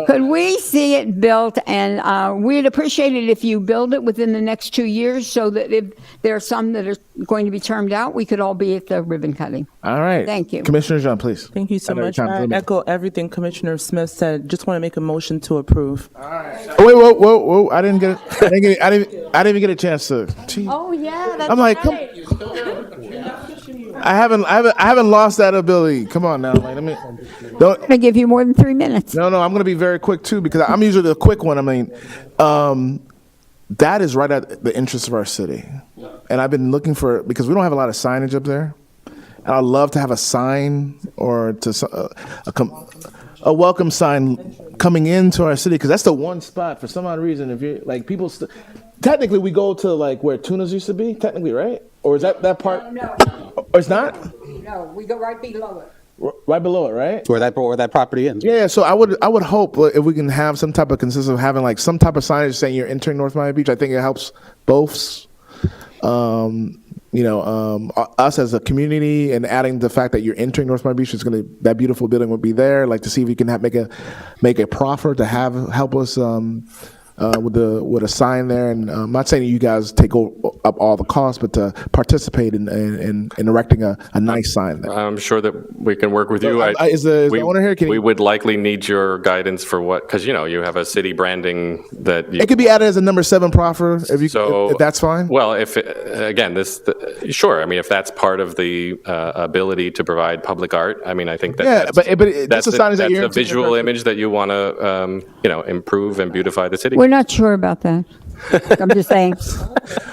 Could we see it built? And we'd appreciate it if you build it within the next 2 years, so that if there are some that are going to be termed out, we could all be at the ribbon cutting. All right. Thank you. Commissioner Jean, please. Thank you so I know your much. time's I limited. echo everything Commissioner Smith said. Just want to make a motion to approve. Oh, wait, whoa. I didn't even get a chance to. Oh, yeah, that's I'm like, come, I haven't lost that ability. Come on now. Like, don't. I'm going to give you more than 3 minutes. No, I'm going to be very quick too, because I'm usually the quick one. I mean, that is right at the interest of our city. And I've been looking for, because we don't have a lot of signage up there. And I'd love to have a sign or a welcome sign coming into our city, because that's the one spot for some odd reason. If you're like people, technically we go to like where Tuna's used to be, technically, right? Or is that part? No, Or it's not? no, we go right below it. Right below it, right? Where that property ends. Yeah, so I would hope if we can have some type of consistency of having like some type of signage saying you're entering North Miami Beach. I think it helps both, us as a community, and adding the fact that you're entering North Miami Beach, that beautiful building would be there. Like to see if we can make a proffer to help us with a sign there. And I'm not saying you guys take up all the costs, but to participate in erecting a nice sign there. I'm sure that we can work with you. Is the owner here? We would likely need your guidance for what, because you have a city branding that you, It could be added as a number 7 proffer if that's fine. Well, sure. I mean, if that's part of the ability to provide public art, I mean, I think that that's a sign that you're a visual image that you want to improve and beautify the city. We're not sure about that. I'm just saying.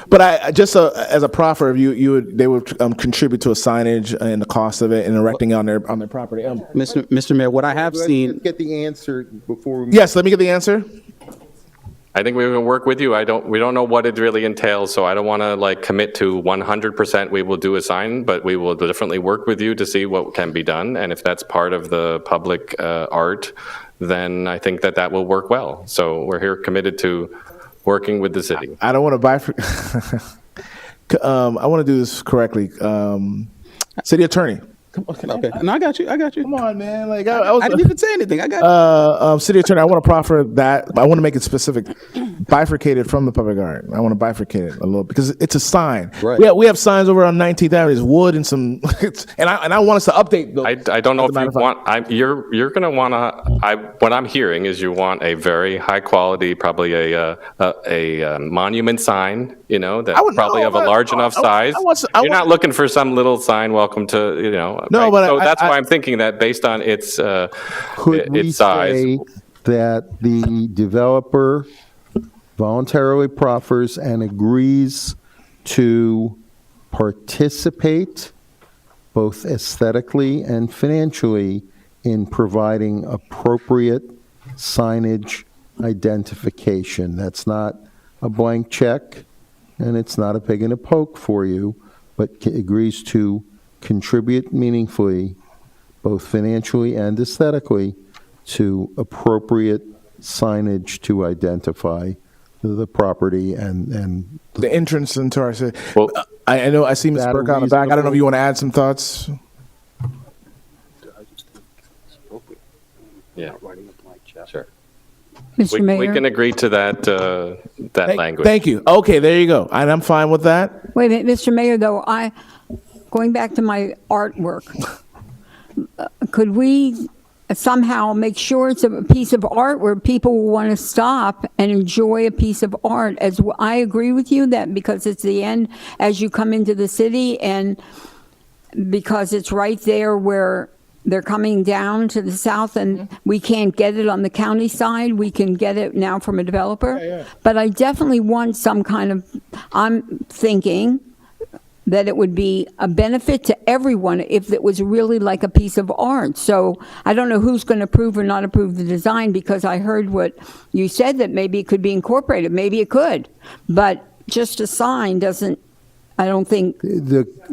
But I just as a proffer, they would contribute to a signage and the cost of it and erecting on their property. Mr. Mayor, what I have seen. Get the answer before we. Yes, let me get the answer. I think we can work with you. We don't know what it really entails, so I don't want to commit to 100% we will do a sign, but we will definitely work with you to see what can be done. And if that's part of the public art, then I think that will work well. So we're here committed to working with the city. I don't want to bifurcate. I want to do this correctly. City attorney. Okay. No, I got you. Come on, man. Like I didn't even say anything. I got you. City attorney, I want to proffer that. I want to make it specific, bifurcated from the public art. I want to bifurcate it a little because it's a sign. Right. We have signs over on 19th Avenue. It's wood and some, and I want us to update those. I don't know if you want. You're going to want to. What I'm hearing is you want a very high quality, probably a monument sign. That's probably of a large enough size. You're not looking for some little sign. Welcome to No, right? but so that's why I'm thinking that based on its Could we size. say that the developer voluntarily proffers and agrees to participate both aesthetically and financially in providing appropriate signage identification? That's not a blank check, and it's not a pig in a poke for you, but agrees to contribute meaningfully, both financially and aesthetically, to appropriate signage to identify the property and the entrance into our city. Well, I know I see Ms. that Burke on the back. I don't know if you want to add some thoughts. Yeah. Sure. Mr. We Mayor? can agree to that language. Thank you. Okay, there you go. And I'm fine with that. Wait a minute, Mr. Mayor, though, going back to my artwork, could we somehow make sure it's a piece of art where people will want to stop and enjoy a piece of art? I agree with you that because it's the end as you come into the city, and because it's right there where they're coming down to the south, and we can't get it on the county side. We can get it now from a developer. But I definitely want some kind of, I'm thinking that it would be a benefit to everyone if it was really like a piece of art. So I don't know who's going to approve or not approve the design, because I heard what you said, that maybe it could be incorporated. Maybe it could. But just a sign doesn't, I don't think,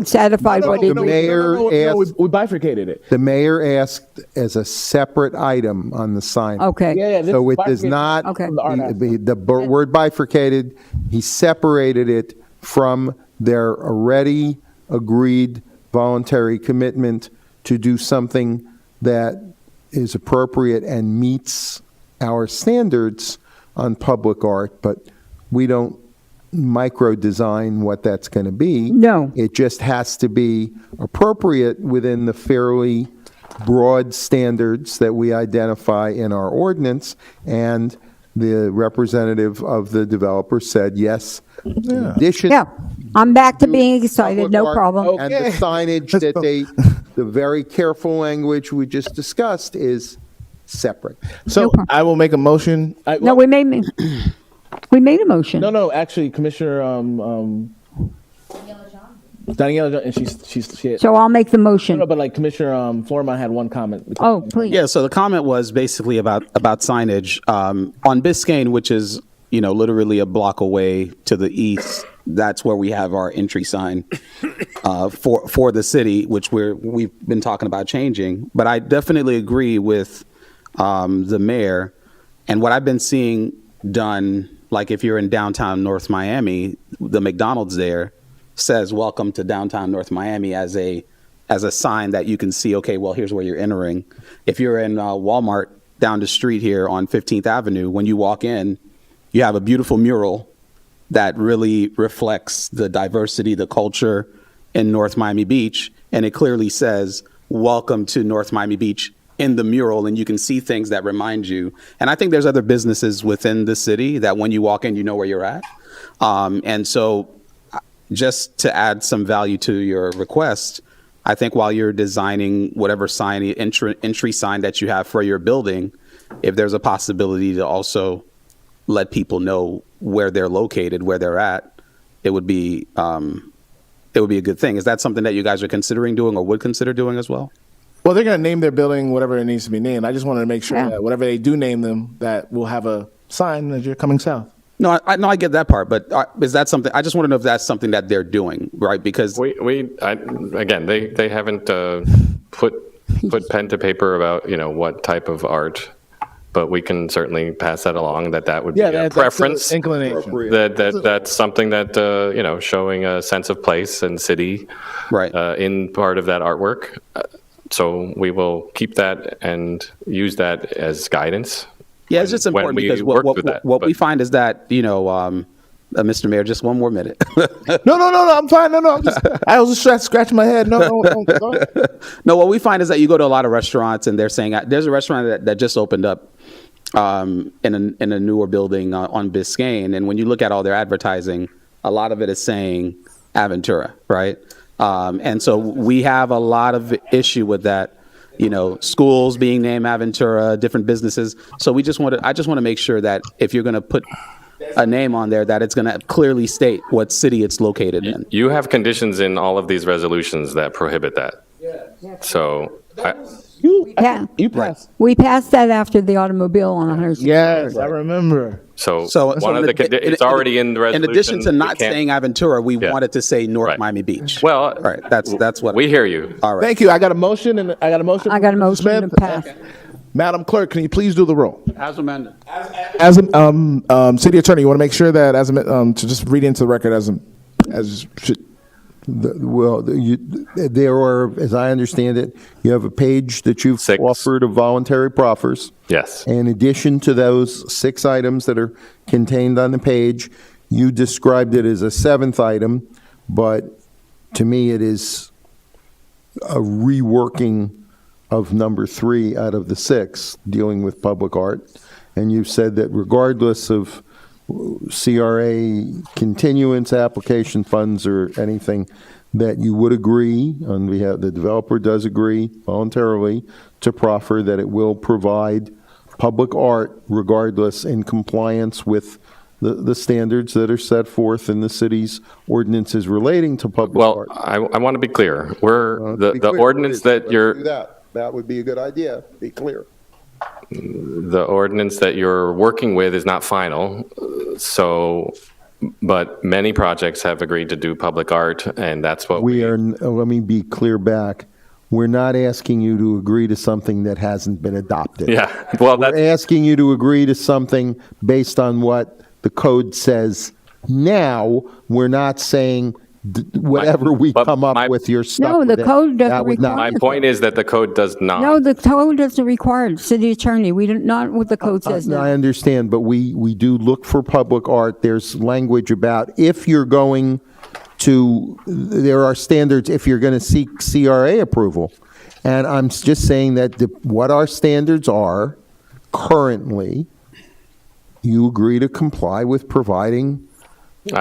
satisfied what it is. We bifurcated it. The mayor asked as a separate item on the sign. Okay. So it does not, Okay. the word bifurcated, he separated it from their already agreed voluntary commitment to do something that is appropriate and meets our standards on public art, but we don't micro design what that's going to be. No. It just has to be appropriate within the fairly broad standards that we identify in our ordinance. And the representative of the developer said, yes, in addition. Yeah, I'm back to being excited, public no art problem. And the signage that the very careful language we just discussed is separate. So I will make a motion. No, we made a motion. No, actually, Commissioner Daniela, and she So I'll make the motion. no, but like Commissioner Florimont had one comment. Oh, please. Yeah, so the comment was basically about signage. On Biscayne, which is, literally a block away to the east, that's where we have our entry sign for the city, which we've been talking about changing. But I definitely agree with the mayor. And what I've been seeing done, like if you're in downtown North Miami, the McDonald's there says "Welcome to downtown North Miami" as a sign that you can see. Okay, well, here's where you're entering. If you're in Walmart down the street here on 15th Avenue, when you walk in, you have a beautiful mural that really reflects the diversity, the culture in North Miami Beach, and it clearly says "Welcome to North Miami Beach" in the mural, and you can see things that remind you. And I think there's other businesses within the city that when you walk in, you know where you're at. And so just to add some value to your request, I think while you're designing whatever sign, entry sign that you have for your building, if there's a possibility to also let people know where they're located, where they're at, it would be a good thing. Is that something that you guys are considering doing or would consider doing as well? Well, they're going to name their building whatever it needs to be named. I just wanted to make sure that whatever they do name them, that we'll have a sign as you're coming south. No, I get that part, but is that something? I just want to know if that's something that they're doing, right? Because again, they haven't put pen to paper about what type of art, but we can certainly pass that along. That would be a preference, inclination. That's something that showing a sense of place and city, right, in part of that artwork. So we will keep that and use that as guidance. Yeah, it's just important because what we find is that, Mr. Mayor, just one more minute. No, I'm fine. No, I was just scratching my head. No. No, what we find is that you go to a lot of restaurants and they're saying, there's a restaurant that just opened up in a newer building on Biscayne. And when you look at all their advertising, a lot of it is saying Aventura, right? And so we have a lot of issue with that. Schools being named Aventura, different businesses. So I just want to make sure that if you're going to put a name on there, that it's going to clearly state what city it's located in. You have conditions in all of these resolutions that prohibit that. So you passed. We passed that after the automobile on 100. Yes, I remember. So one of it's already in the resolution. In addition to not saying Aventura, we wanted to say North Miami Beach. Well, right. That's what we hear you. All right. Thank you. I got a motion I got a motion to pass. Madam Clerk, can you please do the roll? As amended. As City Attorney, you want to make sure that to just read into the record as should. There are, as I understand it, you have a page that you've 6. offered of voluntary proffers. Yes. In addition to those 6 items that are contained on the page, you described it as a 7th item, but to me, it is a reworking of number 3 out of the 6, dealing with public art. And you've said that regardless of CRA continuance, application funds, or anything, that you would agree, on behalf, the developer does agree voluntarily to proffer that it will provide public art regardless, in compliance with the standards that are set forth in the city's ordinances relating to public Well, art. I want to be clear. We're, Be the clear. ordinance that Let's you're, do that would be a good idea, be clear. the ordinance that you're working with is not final, so, but many projects have agreed to do public art, and that's what We are, let me be clear back, we're not asking you to agree to something that hasn't been adopted. Yeah, well, We're that's, asking you to agree to something based on what the code says now. We're not saying whatever we but come up my- with, you're stuck No, with the it. code doesn't That would not- require my point is that the code does not. No, the code doesn't require it. City attorney, we don't, not what the code says I now. understand, but we do look for public art. There's language about if you're going to, there are standards if you're going to seek CRA approval. And I'm just saying that what our standards are currently, you agree to comply with providing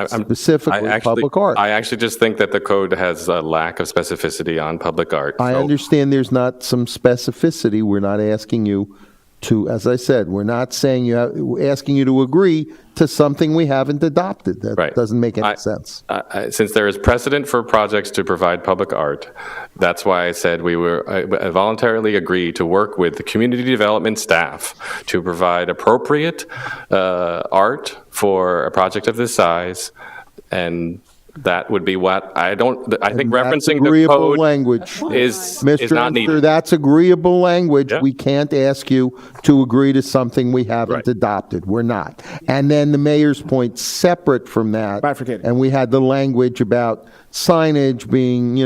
specifically public art. I actually just think that the code has a lack of specificity on public art. I so- understand there's not some specificity. We're not asking you to, as I said, we're not saying we're asking you to agree to something we haven't adopted. That Right. doesn't make any sense. Since there is precedent for projects to provide public art, that's why I said I voluntarily agreed to work with the community development staff to provide appropriate art for a project of this size, and that would be what I think That's referencing the agreeable code language. is Mr. not Emster, needed. that's agreeable language. Yeah. We can't ask you to agree to something we haven't Right. adopted. We're not. And then the mayor's point, separate from that. Bifurcated. And we had the language about signage being,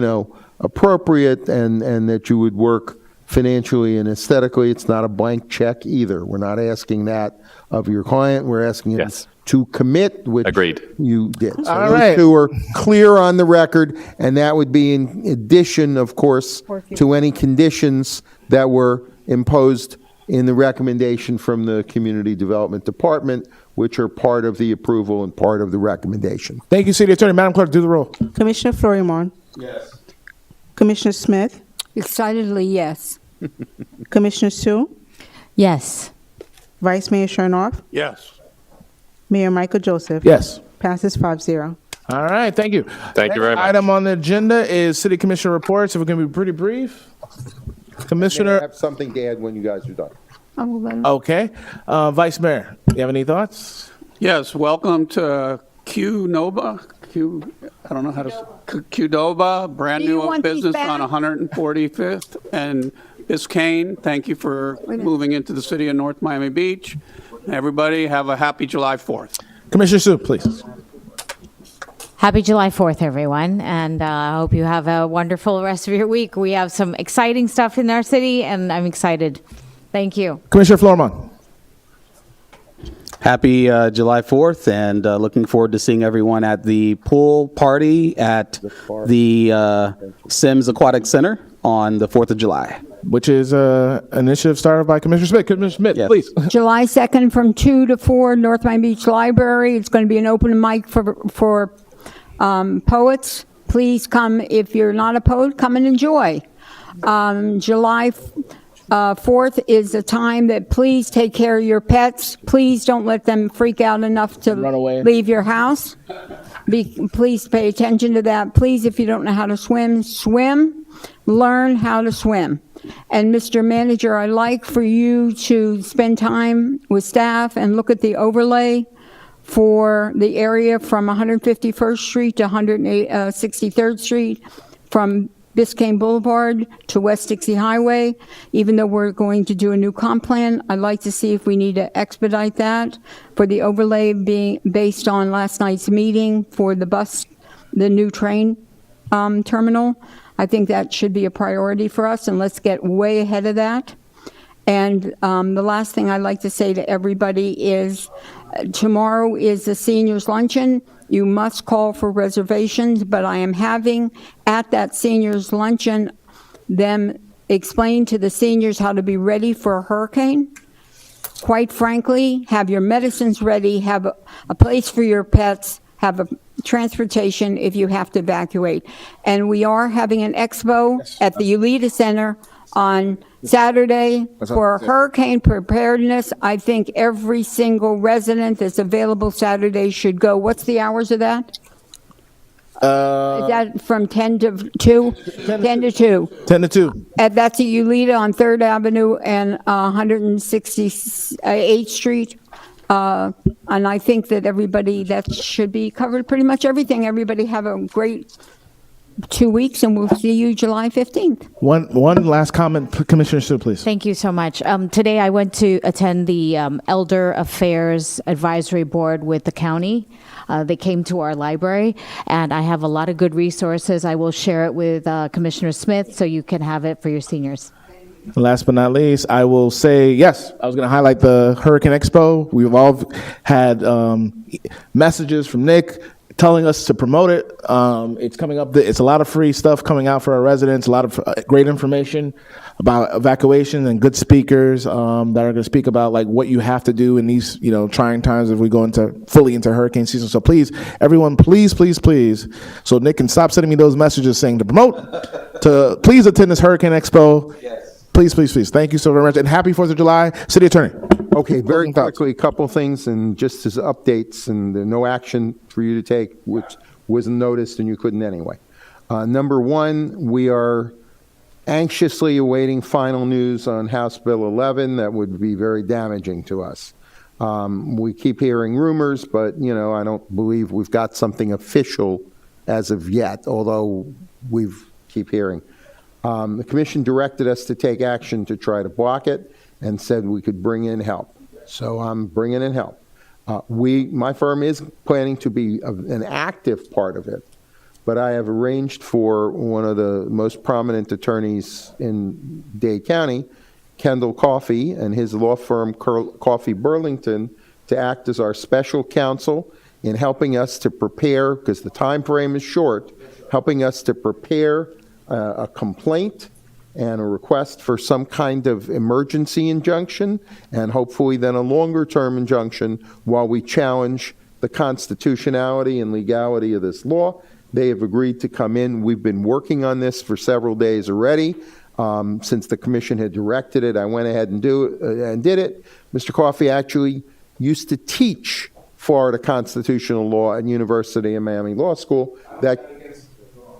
appropriate and that you would work financially and aesthetically. It's not a blank check either. We're not asking that of your client. We're asking him Yes. to commit, which Agreed. you did. So All those right. two are clear on the record, and that would be in addition, of course, to any conditions that were imposed in the recommendation from the Community Development Department, which are part of the approval and part of the recommendation. Thank you, City Attorney. Madam Clerk, do the roll. Commissioner Florimon. Yes. Commissioner Smith. Excitedly, yes. Commissioner Sue. Yes. Vice Mayor Shernoff. Yes. Mayor Michael Joseph. Yes. Passes 5-0. All right, thank you. Thank you very Next much. item on the agenda is City Commissioner reports. If we can be pretty brief. I Commissioner, have something to add when you guys are done. I will let him- okay. Vice Mayor, you have any thoughts? Yes, welcome to Qnova. I don't know how to, Qdoba, brand Do you new want these business back? on 145th and Biscayne. Thank you for moving into the city of North Miami Beach. Everybody have a happy July 4th. Commissioner Sue, please. Happy July 4th, everyone, and I hope you have a wonderful rest of your week. We have some exciting stuff in our city, and I'm excited. Thank you. Commissioner Florimon. Happy July 4th, and looking forward to seeing everyone at the pool party at the Sims Aquatic Center on the 4th of July. Which is an initiative started by Commissioner Smith. Commissioner Smith, Yes. please. July 2nd from 2 to 4, North Miami Beach Library. It's going to be an open mic for poets. Please come. If you're not a poet, come and enjoy. July 4th is a time that please take care of your pets. Please don't let them freak out enough to Run away. leave your house. Please pay attention to that. Please, if you don't know how to swim, swim. Learn how to swim. And Mr. Manager, I'd like for you to spend time with staff and look at the overlay for the area from 151st Street to 163rd Street, from Biscayne Boulevard to West Dixie Highway. Even though we're going to do a new comp plan, I'd like to see if we need to expedite that for the overlay being based on last night's meeting for the bus, the new train terminal. I think that should be a priority for us, and let's get way ahead of that. And the last thing I'd like to say to everybody is tomorrow is the seniors luncheon. You must call for reservations, but I am having at that seniors luncheon them explain to the seniors how to be ready for a hurricane. Quite frankly, have your medicines ready, have a place for your pets, have a transportation if you have to evacuate. And we are having an expo at the Ulita Center on Saturday for hurricane preparedness. I think every single resident that's available Saturday should go. What's the hours of that? Is that from 10 to 2? 10 to 2. 10 to 2. That's at Ulita on 3rd Avenue and 168th Street. And I think that everybody, that should be covered pretty much everything. Everybody have a great 2 weeks, and we'll see you July 15th. One last comment, Commissioner Sue, please. Thank you so much. Today I went to attend the Elder Affairs Advisory Board with the county. They came to our library, and I have a lot of good resources. I will share it with Commissioner Smith so you can have it for your seniors. Last but not least, I will say, yes, I was going to highlight the Hurricane Expo. We've all had messages from Nick telling us to promote it. It's coming up. It's a lot of free stuff coming out for our residents, a lot of great information about evacuation and good speakers that are going to speak about like what you have to do in these, trying times if we go fully into hurricane season. So please, everyone, please, so Nick can stop sending me those messages saying to promote, to please attend this Hurricane Expo. Yes. Please. Thank you so very much. And happy 4th of July, City Attorney. Okay, very quickly, a couple things, and just as updates, and there's no action for you to take, which wasn't noticed and you couldn't anyway. Number one, we are anxiously awaiting final news on House Bill 11 that would be very damaging to us. We keep hearing rumors, but, I don't believe we've got something official as of yet, although we keep hearing. The commission directed us to take action to try to block it and said we could bring in help. So I'm bringing in help. My firm is planning to be an active part of it, but I have arranged for one of the most prominent attorneys in Dade County, Kendall Coffey, and his law firm, Coffey Burlington, to act as our special counsel in helping us to prepare, because the time frame is short, helping us to prepare a complaint and a request for some kind of emergency injunction, and hopefully then a longer-term injunction while we challenge the constitutionality and legality of this law. They have agreed to come in. We've been working on this for several days already. Since the commission had directed it, I went ahead and did it. Mr. Coffey actually used to teach Florida constitutional law at University of Miami Law School.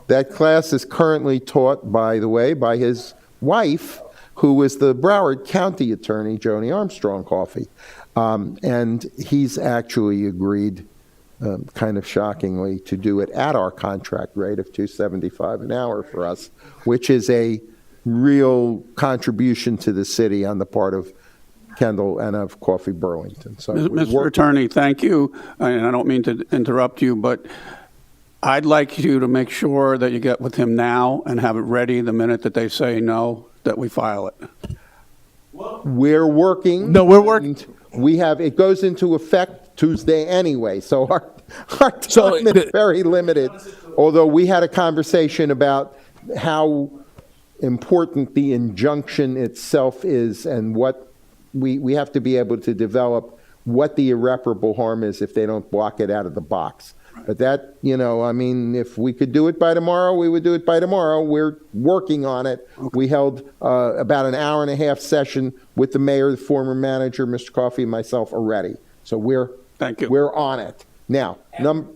That class is currently taught, by the way, by his wife, who is the Broward County Attorney, Joni Armstrong Coffey. And he's actually agreed, kind of shockingly, to do it at our contract rate of $275 an hour for us, which is a real contribution to the city on the part of Kendall and of Coffey Burlington. So, Mr. Attorney, thank you. And I don't mean to interrupt you, but I'd like you to make sure that you get with him now and have it ready the minute that they say no, that we file it. We're working. No, we're working. It goes into effect Tuesday anyway, so our time is very limited. Although we had a conversation about how important the injunction itself is and what we have to be able to develop what the irreparable harm is if they don't block it out of the box. But that, if we could do it by tomorrow, we would do it by tomorrow. We're working on it. Okay. We held about an hour-and-a-half session with the mayor, the former manager, Mr. Coffey, and myself already. So we're on it. Now, go on,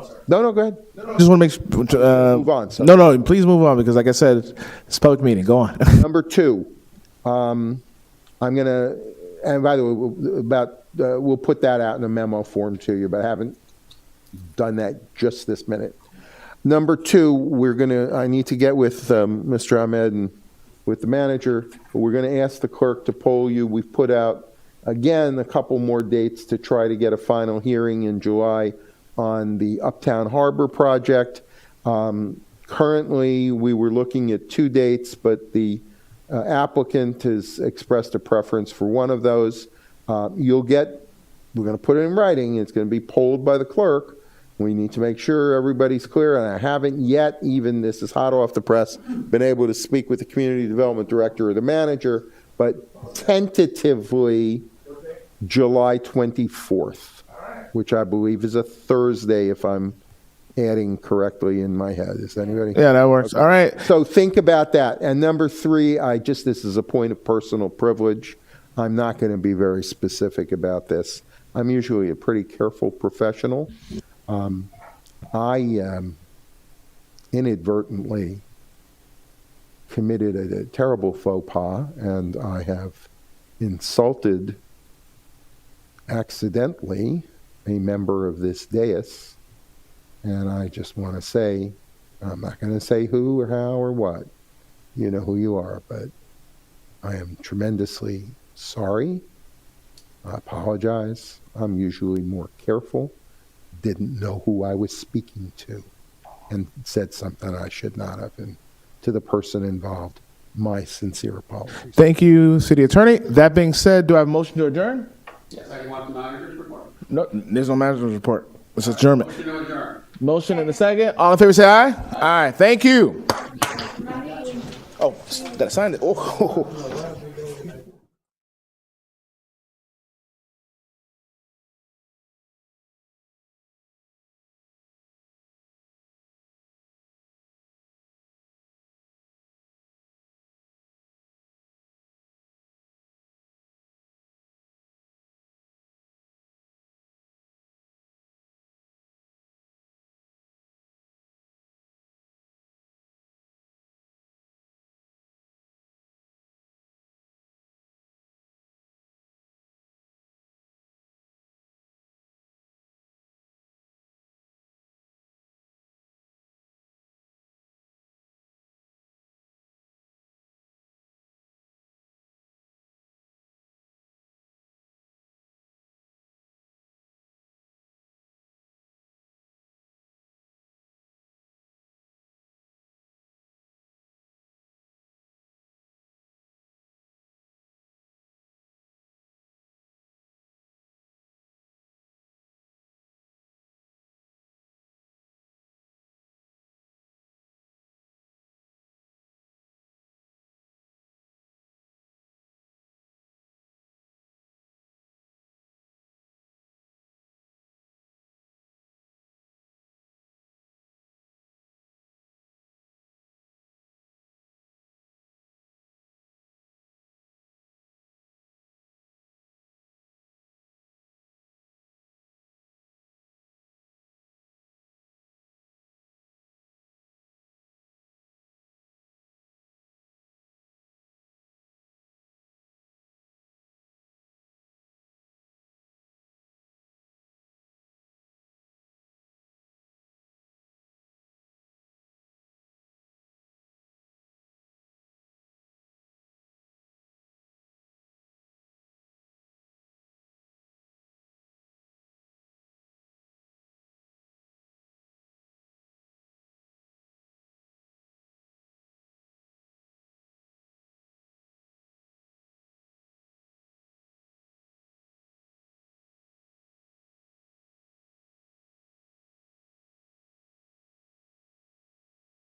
sir. No, go ahead. Just want to move on. Sir. No, please move on, because like I said, it's a public meeting. Go on. Number two, I'm going to, and by the way, we'll put that out in a memo form to you, but I haven't done that just this minute. Number two, I need to get with Mr. Ahmed and with the manager. We're going to ask the clerk to poll you. We've put out, again, a couple more dates to try to get a final hearing in July on the Uptown Harbor project. Currently, we were looking at 2 dates, but the applicant has expressed a preference for one of those. We're going to put it in writing, it's going to be polled by the clerk. We need to make sure everybody's clear, and I haven't yet, even this is hot off the press, been able to speak with the community development director or the manager, but tentatively July 24th, which I believe is a Thursday, if I'm adding correctly in my head. Is anybody? Yeah, that works. All right. So think about that. And number 3, this is a point of personal privilege. I'm not going to be very specific about this. I'm usually a pretty careful professional. I inadvertently committed a terrible faux pas, and I have insulted accidentally a member of this dais. And I just want to say, I'm not going to say who or how or what. You know who you are, but I am tremendously sorry. I apologize. I'm usually more careful. Didn't know who I was speaking to and said something I should not have. And to the person involved, my sincere apologies. Thank you, City Attorney. That being said, do I have a motion to adjourn? Yes, I want the manager's report. No, there's no manager's report. It's adjournment. Motion to adjourn. Motion in a second. All in favor say aye. Aye. Thank you. Oh, gotta sign it. Oh.